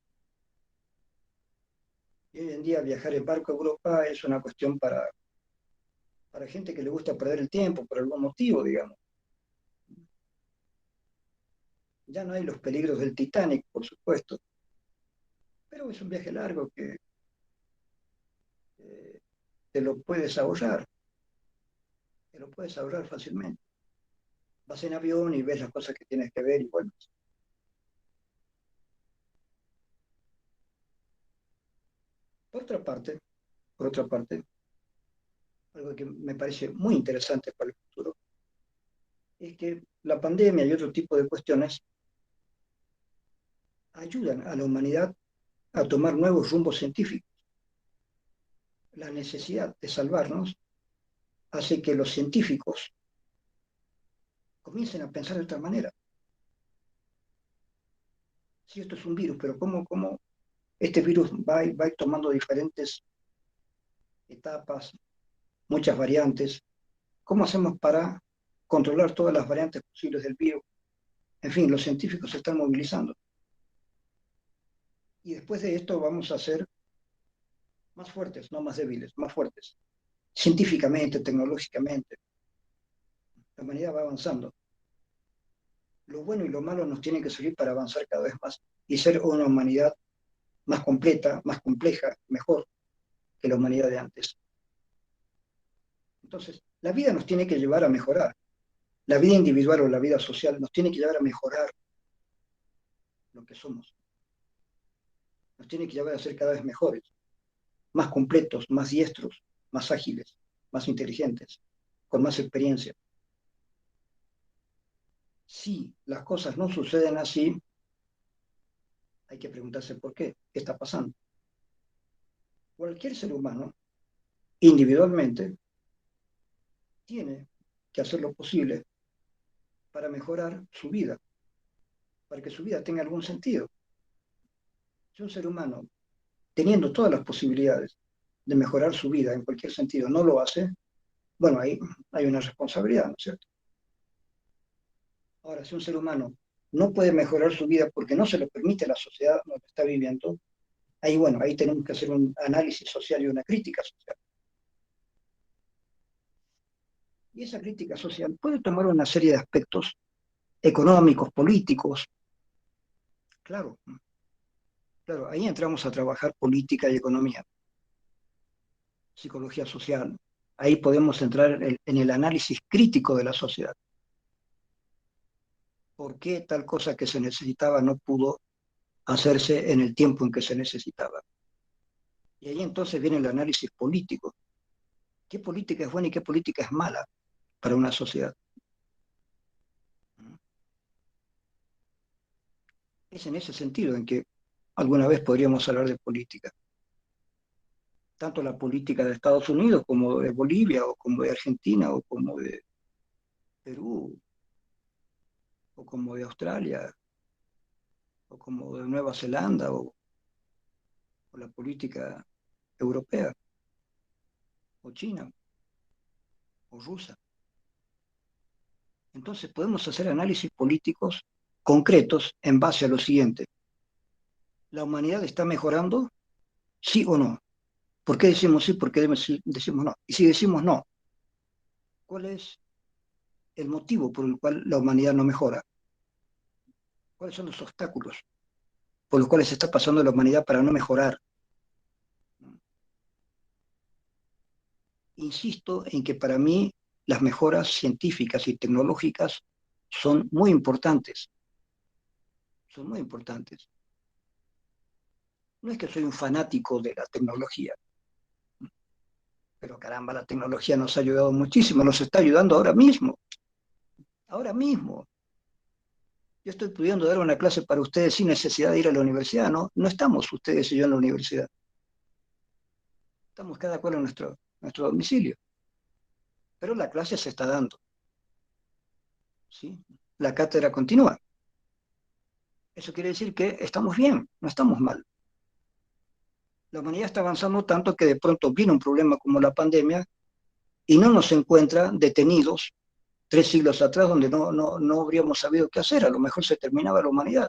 Y hoy en día viajar en barco a Europa es una cuestión para gente que le gusta perder el tiempo por algún motivo, digamos. Ya no hay los peligros del Titanic, por supuesto, pero es un viaje largo que te lo puedes ahorrar. te lo puedes ahorrar fácilmente. Vas en avión y ves las cosas que tienes que ver y bueno. Por otra parte, por otra parte, algo que me parece muy interesante para el futuro, es que la pandemia y otro tipo de cuestiones ayudan a la humanidad a tomar nuevos rumbos científicos. La necesidad de salvarnos hace que los científicos comiencen a pensar de otra manera. Si esto es un virus, pero ¿cómo este virus va a ir tomando diferentes etapas, muchas variantes? ¿Cómo hacemos para controlar todas las variantes posibles del virus? En fin, los científicos se están movilizando. Y después de esto vamos a ser más fuertes, no más débiles, más fuertes. Científicamente, tecnológicamente, la humanidad va avanzando. Lo bueno y lo malo nos tienen que servir para avanzar cada vez más y ser una humanidad más completa, más compleja, mejor que la humanidad de antes. Entonces, la vida nos tiene que llevar a mejorar. La vida individual o la vida social nos tiene que llevar a mejorar lo que somos. Nos tiene que llevar a ser cada vez mejores, más completos, más diestros, más ágiles, más inteligentes, con más experiencia. Si las cosas no suceden así, hay que preguntarse por qué, qué está pasando. Cualquier ser humano, individualmente, tiene que hacer lo posible para mejorar su vida, para que su vida tenga algún sentido. Si un ser humano, teniendo todas las posibilidades de mejorar su vida en cualquier sentido, no lo hace, bueno, ahí hay una responsabilidad, ¿no es cierto? Ahora, si un ser humano no puede mejorar su vida porque no se lo permite la sociedad donde está viviendo, ahí, bueno, ahí tenemos que hacer un análisis social y una crítica social. Y esa crítica social puede tomar una serie de aspectos económicos, políticos. Claro, claro, ahí entramos a trabajar política y economía, psicología social. Ahí podemos entrar en el análisis crítico de la sociedad. ¿Por qué tal cosa que se necesitaba no pudo hacerse en el tiempo en que se necesitaba? Y ahí entonces viene el análisis político. ¿Qué política es buena y qué política es mala para una sociedad? Es en ese sentido en que alguna vez podríamos hablar de política. Tanto la política de Estados Unidos como de Bolivia o como de Argentina o como de Perú o como de Australia o como de Nueva Zelanda o la política europea o China o rusa. Entonces podemos hacer análisis políticos concretos en base a lo siguiente. ¿La humanidad está mejorando? ¿Sí o no? ¿Por qué decimos sí? ¿Por qué decimos no? Y si decimos no, ¿cuál es el motivo por el cual la humanidad no mejora? ¿Cuáles son los obstáculos por los cuales está pasando la humanidad para no mejorar? Insisto en que para mí las mejoras científicas y tecnológicas son muy importantes. Son muy importantes. No es que soy un fanático de la tecnología, pero caramba, la tecnología nos ha ayudado muchísimo, nos está ayudando ahora mismo. Ahora mismo. Yo estoy pudiendo dar una clase para ustedes sin necesidad de ir a la universidad, ¿no? No estamos ustedes y yo en la universidad. Estamos cada cual en nuestro domicilio. Pero la clase se está dando, ¿sí? La cátedra continúa. Eso quiere decir que estamos bien, no estamos mal. La humanidad está avanzando tanto que de pronto viene un problema como la pandemia y no nos encuentra detenidos 3 siglos atrás donde no habríamos sabido qué hacer. A lo mejor se terminaba la humanidad.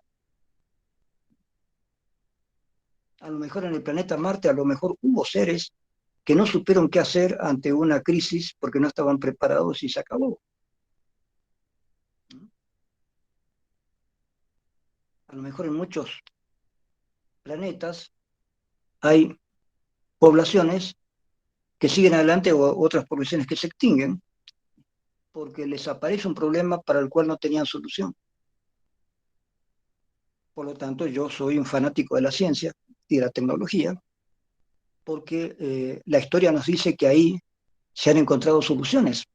A lo mejor en el planeta Marte, a lo mejor hubo seres que no supieron qué hacer ante una crisis porque no estaban preparados y se acabó. A lo mejor en muchos planetas hay poblaciones que siguen adelante o otras poblaciones que se extinguen. porque les aparece un problema para el cual no tenían solución. Por lo tanto, yo soy un fanático de la ciencia y de la tecnología, porque la historia nos dice que ahí se han encontrado soluciones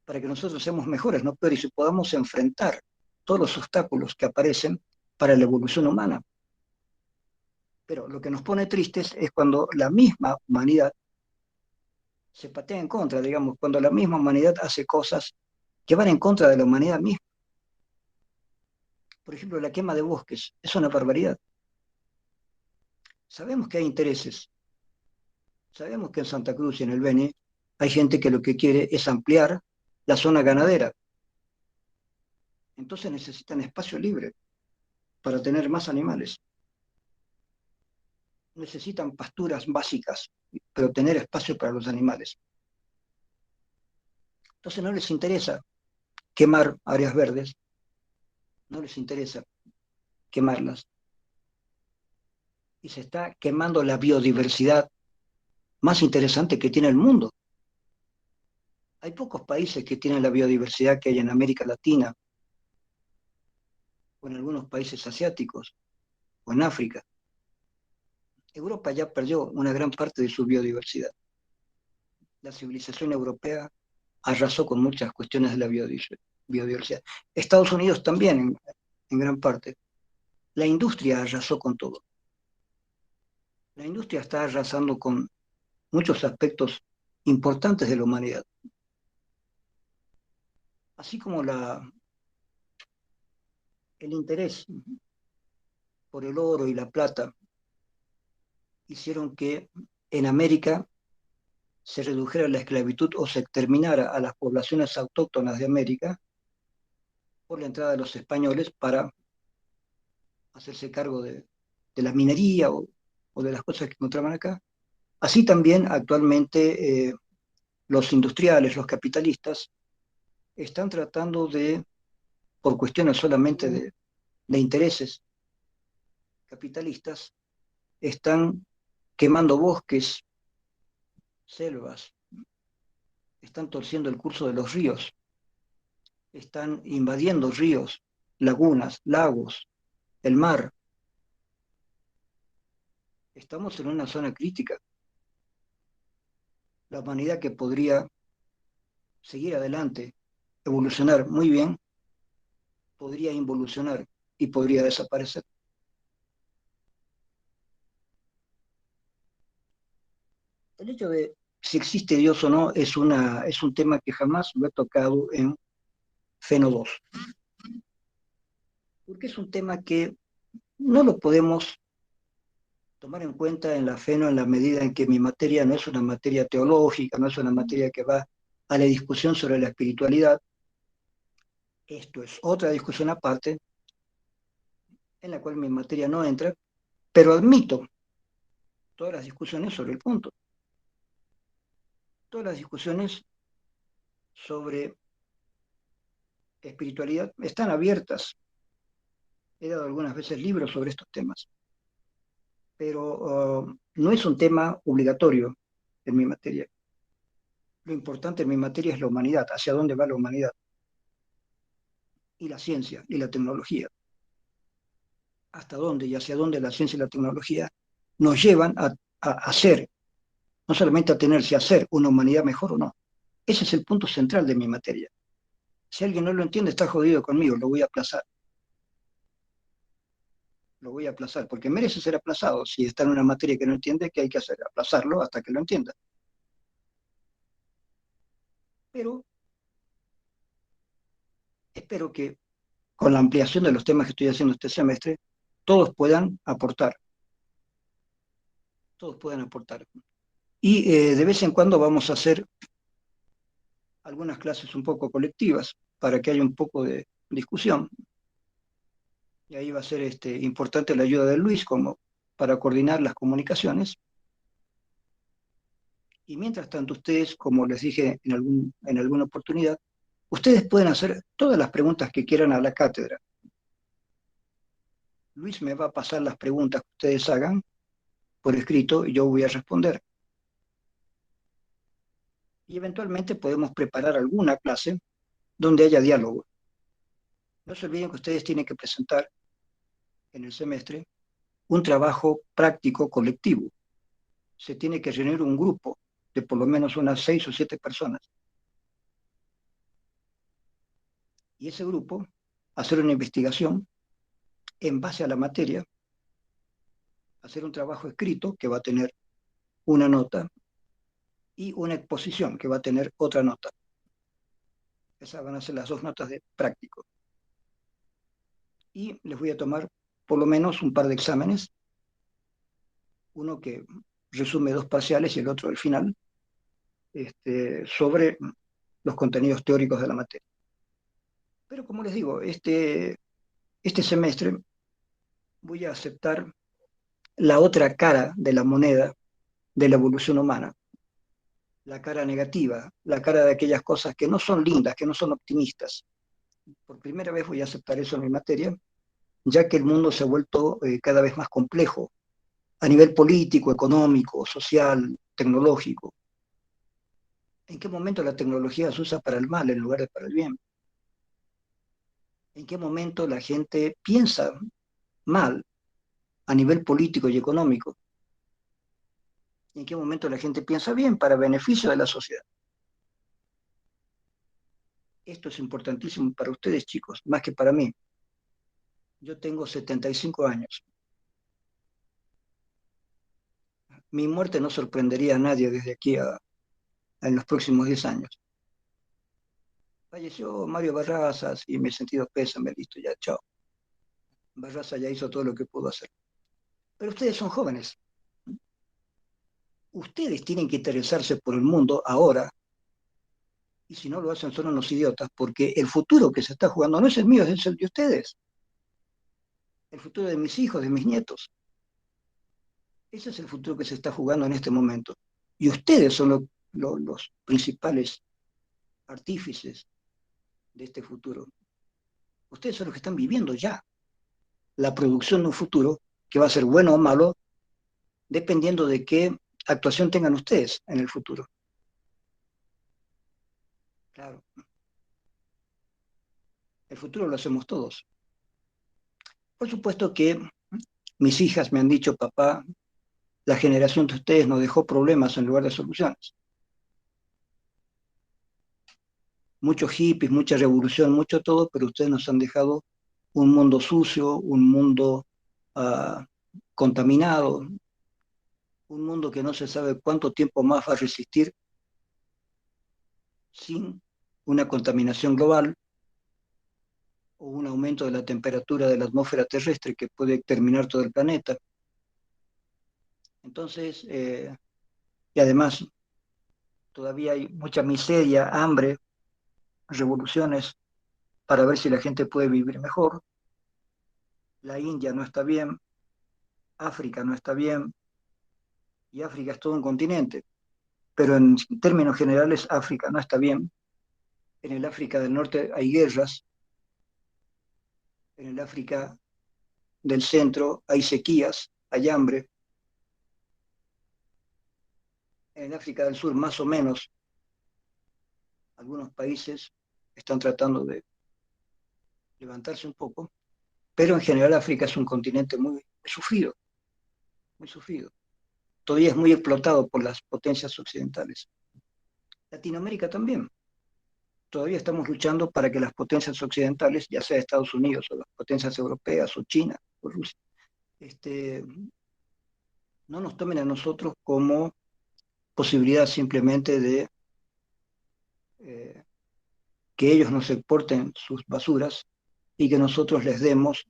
para que nosotros seamos mejores, no peores, y podamos enfrentar todos los obstáculos que aparecen para la evolución humana. Pero lo que nos pone tristes es cuando la misma humanidad se patea en contra, digamos, cuando la misma humanidad hace cosas que van en contra de la humanidad misma. Por ejemplo, la quema de bosques es una barbaridad. Sabemos que hay intereses, sabemos que en Santa Cruz y en el Beni hay gente que lo que quiere es ampliar la zona ganadera. Entonces necesitan espacio libre para tener más animales. Necesitan pasturas básicas, pero tener espacio para los animales. Entonces no les interesa quemar áreas verdes, no les interesa quemarlas. Y se está quemando la biodiversidad más interesante que tiene el mundo. Hay pocos países que tienen la biodiversidad que hay en América Latina, o en algunos países asiáticos, o en África. Europa ya perdió una gran parte de su biodiversidad. La civilización europea arrasó con muchas cuestiones de la biodiversidad. Estados Unidos también, en gran parte. La industria arrasó con todo. La industria está arrasando con muchos aspectos importantes de la humanidad. Así como el interés por el oro y la plata hicieron que en América se redujera la esclavitud o se exterminara a las poblaciones autóctonas de América por la entrada de los españoles para hacerse cargo de la minería o de las cosas que encontraban acá. Así también actualmente los industriales, los capitalistas, están tratando de, por cuestiones solamente de intereses capitalistas, están quemando bosques, selvas, están torciendo el curso de los ríos, están invadiendo ríos, lagunas, lagos, el mar. Estamos en una zona crítica. La humanidad que podría seguir adelante, evolucionar muy bien, podría involucionar y podría desaparecer. El hecho de si existe Dios o no es un tema que jamás lo he tocado en Feno 2, porque es un tema que no lo podemos tomar en cuenta en la Feno en la medida en que mi materia no es una materia teológica, no es una materia que va a la discusión sobre la espiritualidad. Esto es otra discusión aparte, en la cual mi materia no entra, pero admito todas las discusiones sobre el punto, todas las discusiones sobre espiritualidad están abiertas. He dado algunas veces libros sobre estos temas, pero no es un tema obligatorio en mi materia. Lo importante en mi materia es la humanidad, hacia dónde va la humanidad, y la ciencia y la tecnología, hasta dónde y hacia dónde la ciencia y la tecnología nos llevan a hacer, no solamente a tener, sino a hacer una humanidad mejor o no. Ese es el punto central de mi materia. Si alguien no lo entiende, está jodido conmigo, lo voy a aplazar. Lo voy a aplazar, porque merece ser aplazado. Si está en una materia que no entiende, ¿qué hay que hacer? Aplazarlo hasta que lo entienda. Pero espero que con la ampliación de los temas que estoy haciendo este semestre, todos puedan aportar. Todos puedan aportar. Y de vez en cuando vamos a hacer algunas clases un poco colectivas para que haya un poco de discusión. Y ahí va a ser importante la ayuda de Luis como para coordinar las comunicaciones. Y mientras tanto, ustedes, como les dije en alguna oportunidad, ustedes pueden hacer todas las preguntas que quieran a la cátedra. Luis me va a pasar las preguntas que ustedes hagan por escrito y yo voy a responder. Y eventualmente podemos preparar alguna clase donde haya diálogo. No se olviden que ustedes tienen que presentar en el semestre un trabajo práctico colectivo. Se tiene que reunir un grupo de por lo menos unas 6 o 7 personas. Y ese grupo hacer una investigación en base a la materia, hacer un trabajo escrito que va a tener una nota y una exposición que va a tener otra nota. Esas van a ser las 2 notas de práctico. Y les voy a tomar por lo menos un par de exámenes, uno que resume 2 parciales y el otro el final, sobre los contenidos teóricos de la materia. Pero como les digo, este semestre voy a aceptar la otra cara de la moneda de la evolución humana, la cara negativa, la cara de aquellas cosas que no son lindas, que no son optimistas. Por primera vez voy a aceptar eso en mi materia, ya que el mundo se ha vuelto cada vez más complejo a nivel político, económico, social, tecnológico. ¿En qué momento la tecnología se usa para el mal en lugar de para el bien? ¿En qué momento la gente piensa mal a nivel político y económico? ¿En qué momento la gente piensa bien para beneficio de la sociedad? Esto es importantísimo para ustedes, chicos, más que para mí. Yo tengo 75 años. Mi muerte no sorprendería a nadie desde aquí en los próximos 10 años. Falleció Mario Barrazas y me he sentido pésame, listo, ya, chao. Barraza ya hizo todo lo que pudo hacer. Pero ustedes son jóvenes. Ustedes tienen que interesarse por el mundo ahora, y si no lo hacen son unos idiotas, porque el futuro que se está jugando no es el mío, es el de ustedes. El futuro de mis hijos, de mis nietos. Ese es el futuro que se está jugando en este momento. Y ustedes son los principales artífices de este futuro. Ustedes son los que están viviendo ya la producción de un futuro que va a ser bueno o malo, dependiendo de qué actuación tengan ustedes en el futuro. Claro, el futuro lo hacemos todos. Por supuesto que mis hijas me han dicho, papá, la generación de ustedes nos dejó problemas en lugar de soluciones. Muchos hippies, mucha revolución, mucho todo, pero ustedes nos han dejado un mundo sucio, un mundo uh, contaminado, un mundo que no se sabe cuánto tiempo más va a resistir sin una contaminación global o un aumento de la temperatura de la atmósfera terrestre que puede terminar todo el planeta. Entonces, y además todavía hay mucha miseria, hambre, revoluciones para ver si la gente puede vivir mejor. La India no está bien, África no está bien, y África es todo un continente, pero en términos generales África no está bien. En el África del Norte hay guerras, en el África del Centro hay sequías, hay hambre, en el África del Sur más o menos algunos países están tratando de levantarse un poco, pero en general África es un continente muy sufrido, muy sufrido. Todavía es muy explotado por las potencias occidentales. Latinoamérica también. Todavía estamos luchando para que las potencias occidentales, ya sea Estados Unidos o las potencias europeas o China o Rusia, no nos tomen a nosotros como posibilidad simplemente de eh, que ellos nos exporten sus basuras y que nosotros les demos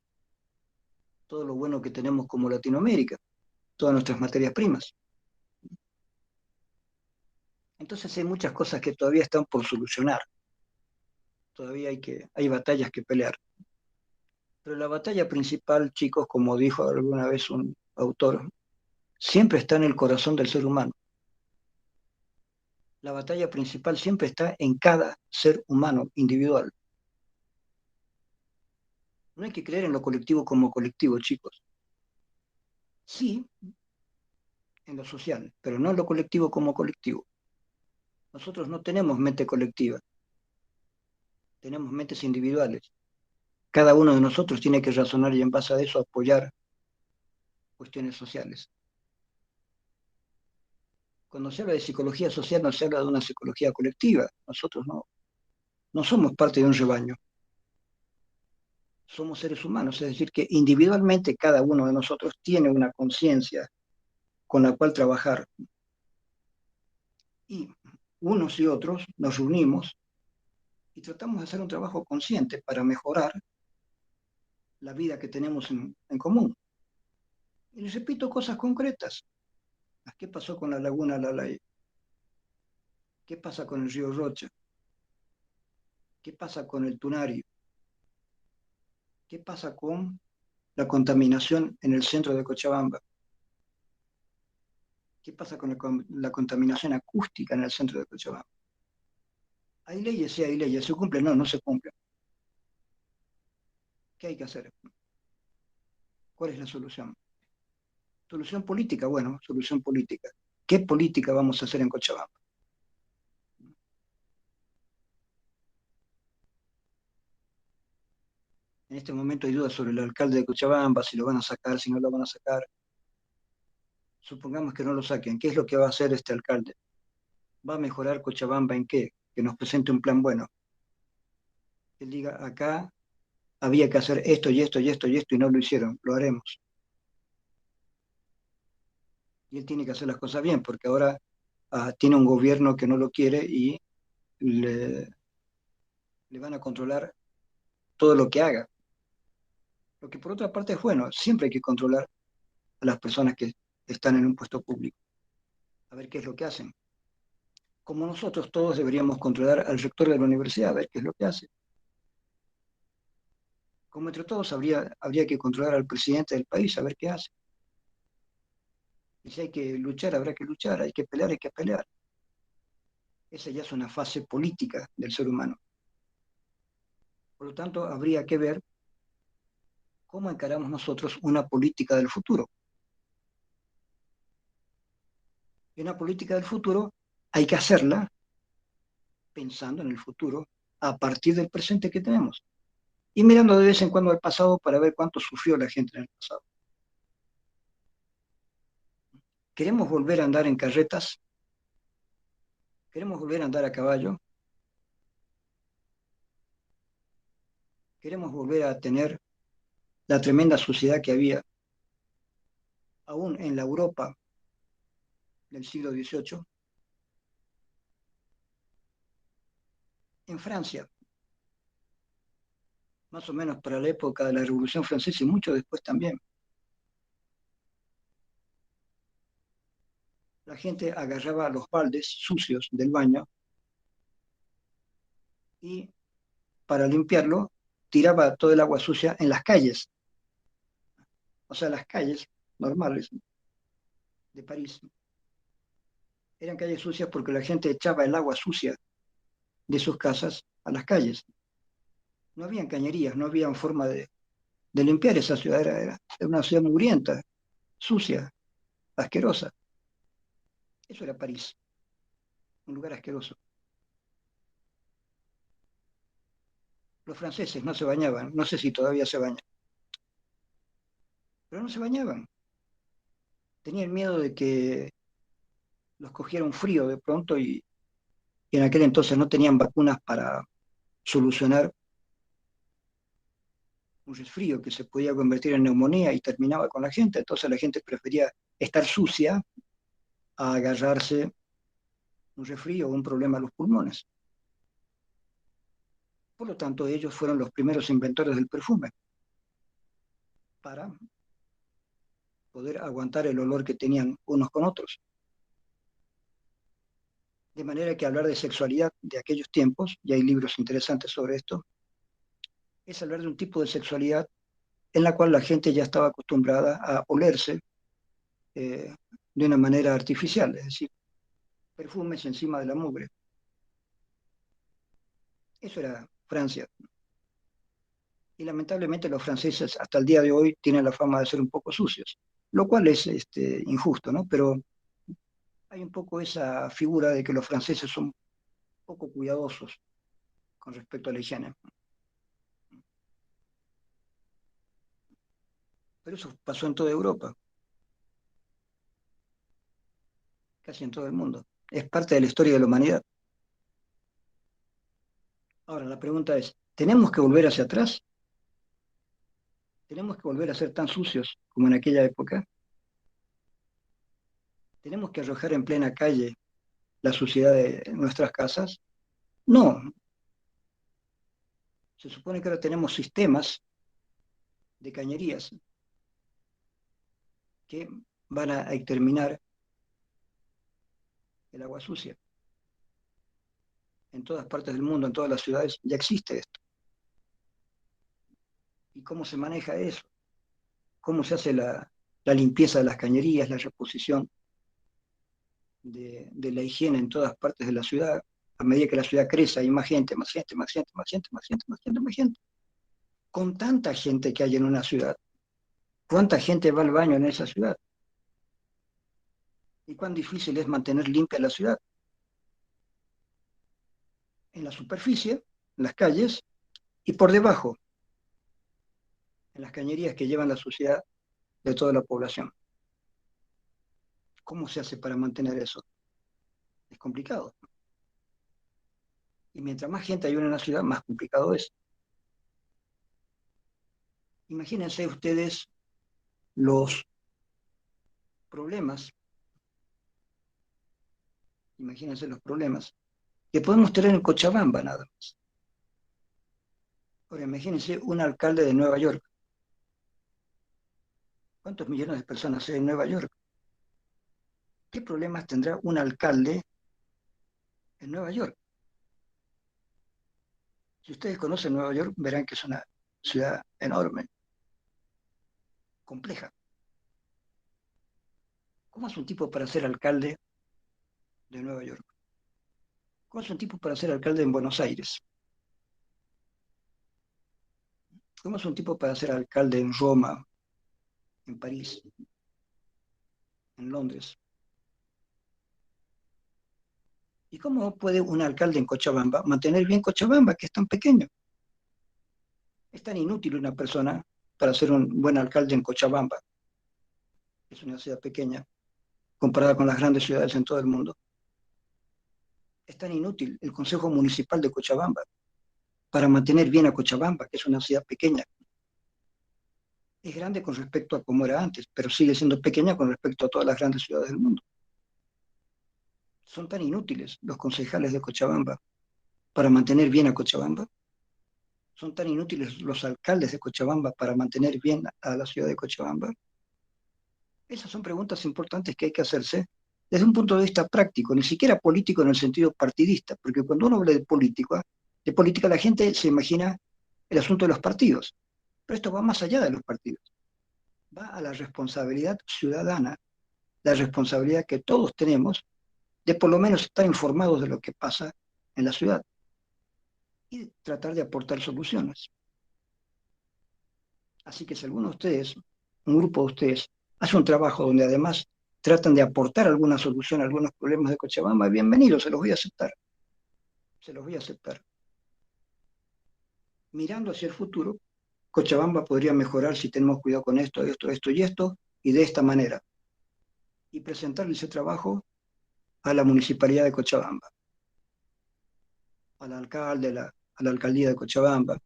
todo lo bueno que tenemos como Latinoamérica, todas nuestras materias primas. Entonces hay muchas cosas que todavía están por solucionar, todavía hay batallas que pelear. Pero la batalla principal, chicos, como dijo alguna vez un autor, siempre está en el corazón del ser humano. La batalla principal siempre está en cada ser humano individual. No hay que creer en lo colectivo como colectivo, chicos. Sí, en lo social, pero no en lo colectivo como colectivo. Nosotros no tenemos mente colectiva. tenemos mentes individuales. Cada uno de nosotros tiene que razonar y en base a eso apoyar cuestiones sociales. Cuando se habla de psicología social no se habla de una psicología colectiva. Nosotros no somos parte de un rebaño. Somos seres humanos, es decir, que individualmente cada uno de nosotros tiene una conciencia con la cual trabajar. Y unos y otros nos reunimos y tratamos de hacer un trabajo consciente para mejorar la vida que tenemos en común. Y les repito cosas concretas. ¿Qué pasó con la laguna Lalay? ¿Qué pasa con el río Rocha? ¿Qué pasa con el Tunari? ¿Qué pasa con la contaminación en el centro de Cochabamba? ¿Qué pasa con la contaminación acústica en el centro de Cochabamba? Hay leyes, sí hay leyes, ¿se cumplen? No, no se cumplen. ¿Qué hay que hacer? ¿Cuál es la solución? Solución política, bueno, solución política. ¿Qué política vamos a hacer en Cochabamba? En este momento hay dudas sobre el alcalde de Cochabamba, si lo van a sacar, si no lo van a sacar. Supongamos que no lo saquen. ¿Qué es lo que va a hacer este alcalde? ¿Va a mejorar Cochabamba en qué? Que nos presente un plan bueno. Que él diga, acá había que hacer esto y esto y esto y esto y no lo hicieron, lo haremos. Y él tiene que hacer las cosas bien, porque ahora tiene un gobierno que no lo quiere y le, le van a controlar todo lo que haga. Lo que por otra parte es bueno, siempre hay que controlar a las personas que están en un puesto público, a ver qué es lo que hacen. Como nosotros todos deberíamos controlar al rector de la universidad, a ver qué es lo que hace. Como entre todos habría que controlar al presidente del país, a ver qué hace. Y si hay que luchar, habrá que luchar, hay que pelear, hay que pelear. Esa ya es una fase política del ser humano. Por lo tanto, habría que ver cómo encaramos nosotros una política del futuro. Y una política del futuro hay que hacerla pensando en el futuro a partir del presente que tenemos. Y mirando de vez en cuando al pasado para ver cuánto sufrió la gente en el pasado. ¿Queremos volver a andar en carretas? ¿Queremos volver a andar a caballo? ¿Queremos volver a tener la tremenda suciedad que había aún en la Europa del siglo XVIII? En Francia, más o menos para la época de la Revolución Francesa y mucho después también, la gente agarraba los baldes sucios del baño y para limpiarlo tiraba todo el agua sucia en las calles, o sea, las calles normales de París. Eran calles sucias porque la gente echaba el agua sucia de sus casas a las calles. No habían cañerías, no había forma de limpiar esa ciudad, era una ciudad mugrienta, sucia, asquerosa. Eso era París, un lugar asqueroso. Los franceses no se bañaban, no sé si todavía se bañan, pero no se bañaban. Tenían miedo de que los cogiera un frío de pronto y en aquel entonces no tenían vacunas para solucionar un resfrío que se podía convertir en neumonía y terminaba con la gente. Entonces la gente prefería estar sucia a agarrarse un resfrío o un problema a los pulmones. Por lo tanto, ellos fueron los primeros inventores del perfume para poder aguantar el olor que tenían unos con otros. De manera que hablar de sexualidad de aquellos tiempos, y hay libros interesantes sobre esto, es hablar de un tipo de sexualidad en la cual la gente ya estaba acostumbrada a olerse de una manera artificial, es decir, perfumes encima de la mugre. Eso era Francia. Y lamentablemente los franceses hasta el día de hoy tienen la fama de ser un poco sucios, lo cual es injusto, ¿no? Pero hay un poco esa figura de que los franceses son poco cuidadosos con respecto a la higiene. Pero eso pasó en toda Europa, casi en todo el mundo. Es parte de la historia de la humanidad. Ahora, la pregunta es, ¿tenemos que volver hacia atrás? ¿Tenemos que volver a ser tan sucios como en aquella época? ¿Tenemos que arrojar en plena calle la suciedad de nuestras casas? No. Se supone que ahora tenemos sistemas de cañerías que van a exterminar el agua sucia. En todas partes del mundo, en todas las ciudades, ya existe esto. ¿Y cómo se maneja eso? ¿Cómo se hace la limpieza de las cañerías, la reposición de la higiene en todas partes de la ciudad? A medida que la ciudad crece, hay más gente, más gente, más gente, más gente, más gente, más gente, más gente. Con tanta gente que hay en una ciudad, ¿cuánta gente va al baño en esa ciudad? ¿Y cuán difícil es mantener limpia la ciudad? En la superficie, en las calles, y por debajo, en las cañerías que llevan la suciedad de toda la población. ¿Cómo se hace para mantener eso? Es complicado. Y mientras más gente hay en una ciudad, más complicado es. Imagínense ustedes los problemas, imagínense los problemas que podemos tener en Cochabamba nada más. Ahora imagínense un alcalde de Nueva York. ¿Cuántos millones de personas hay en Nueva York? ¿Qué problemas tendrá un alcalde en Nueva York? Si ustedes conocen Nueva York, verán que es una ciudad enorme, compleja. ¿Cómo es un tipo para ser alcalde de Nueva York? ¿Cómo es un tipo para ser alcalde en Buenos Aires? ¿Cómo es un tipo para ser alcalde en Roma, en París, en Londres? ¿Y cómo puede un alcalde en Cochabamba mantener bien Cochabamba, que es tan pequeño? Es tan inútil una persona para ser un buen alcalde en Cochabamba, que es una ciudad pequeña, comparada con las grandes ciudades en todo el mundo. Es tan inútil el Consejo Municipal de Cochabamba para mantener bien a Cochabamba, que es una ciudad pequeña. Es grande con respecto a cómo era antes, pero sigue siendo pequeña con respecto a todas las grandes ciudades del mundo. Son tan inútiles los concejales de Cochabamba para mantener bien a Cochabamba. Son tan inútiles los alcaldes de Cochabamba para mantener bien a la ciudad de Cochabamba. Esas son preguntas importantes que hay que hacerse desde un punto de vista práctico, ni siquiera político en el sentido partidista, porque cuando uno habla de política la gente se imagina el asunto de los partidos, pero esto va más allá de los partidos, va a la responsabilidad ciudadana, la responsabilidad que todos tenemos de por lo menos estar informados de lo que pasa en la ciudad y tratar de aportar soluciones. Así que si alguno de ustedes, un grupo de ustedes, hace un trabajo donde además tratan de aportar alguna solución a algunos problemas de Cochabamba, bienvenidos, se los voy a aceptar. Se los voy a aceptar. Mirando hacia el futuro, Cochabamba podría mejorar si tenemos cuidado con esto, esto, esto y esto, y de esta manera. Y presentarle ese trabajo a la municipalidad de Cochabamba, al alcalde, a la alcaldía de Cochabamba,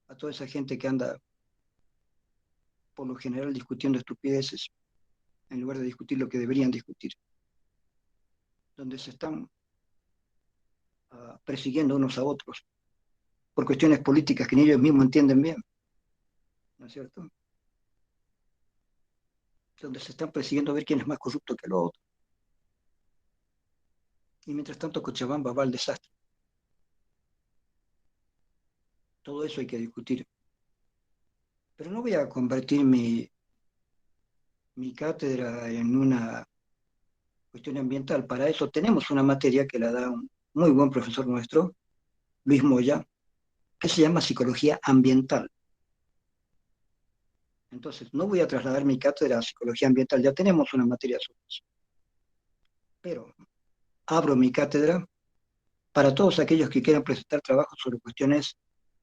a toda esa gente que anda por lo general discutiendo estupideces en lugar de discutir lo que deberían discutir, donde se están persiguiendo unos a otros por cuestiones políticas que ni ellos mismos entienden bien, ¿no es cierto? Donde se están persiguiendo a ver quién es más corrupto que el otro. Y mientras tanto Cochabamba va al desastre. Todo eso hay que discutir. Pero no voy a convertir mi cátedra en una cuestión ambiental. Para eso tenemos una materia que la da un muy buen profesor nuestro, Luis Moya, que se llama psicología ambiental. Entonces, no voy a trasladar mi cátedra a psicología ambiental, ya tenemos una materia sobre eso. Pero abro mi cátedra para todos aquellos que quieran presentar trabajos sobre cuestiones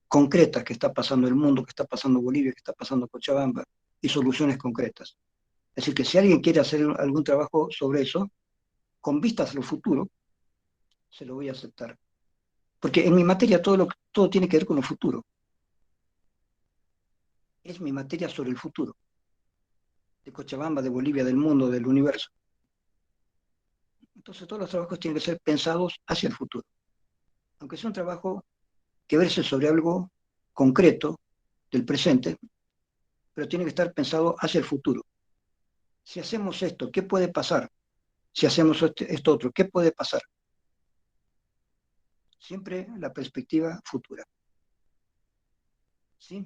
concretas que está pasando en el mundo, que está pasando en Bolivia, que está pasando en Cochabamba, y soluciones concretas. Es decir, que si alguien quiere hacer algún trabajo sobre eso, con vistas al futuro, se lo voy a aceptar. Porque en mi materia todo tiene que ver con el futuro. Es mi materia sobre el futuro, de Cochabamba, de Bolivia, del mundo, del universo. Entonces todos los trabajos tienen que ser pensados hacia el futuro. Aunque sea un trabajo que verse sobre algo concreto del presente, pero tiene que estar pensado hacia el futuro. Si hacemos esto, ¿qué puede pasar? Si hacemos esto otro, ¿qué puede pasar? Siempre la perspectiva futura. ¿Sí?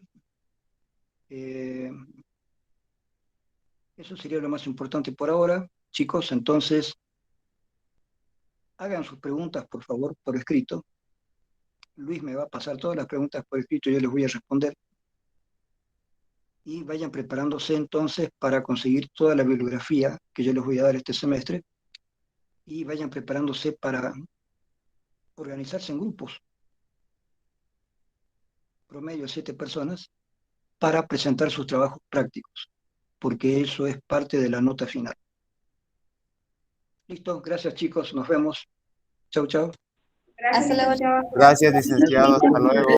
Eh, Eso sería lo más importante por ahora. Chicos, entonces, hagan sus preguntas, por favor, por escrito. Luis me va a pasar todas las preguntas por escrito, yo les voy a responder. Y vayan preparándose entonces para conseguir toda la bibliografía que yo les voy a dar este semestre. Y vayan preparándose para organizarse en grupos, promedio 7 personas, para presentar sus trabajos prácticos, porque eso es parte de la nota final. Listo, gracias chicos, nos vemos. Chau, chau. Gracias, Hasta luego. licenciado. Gracias, licenciado. Hasta luego.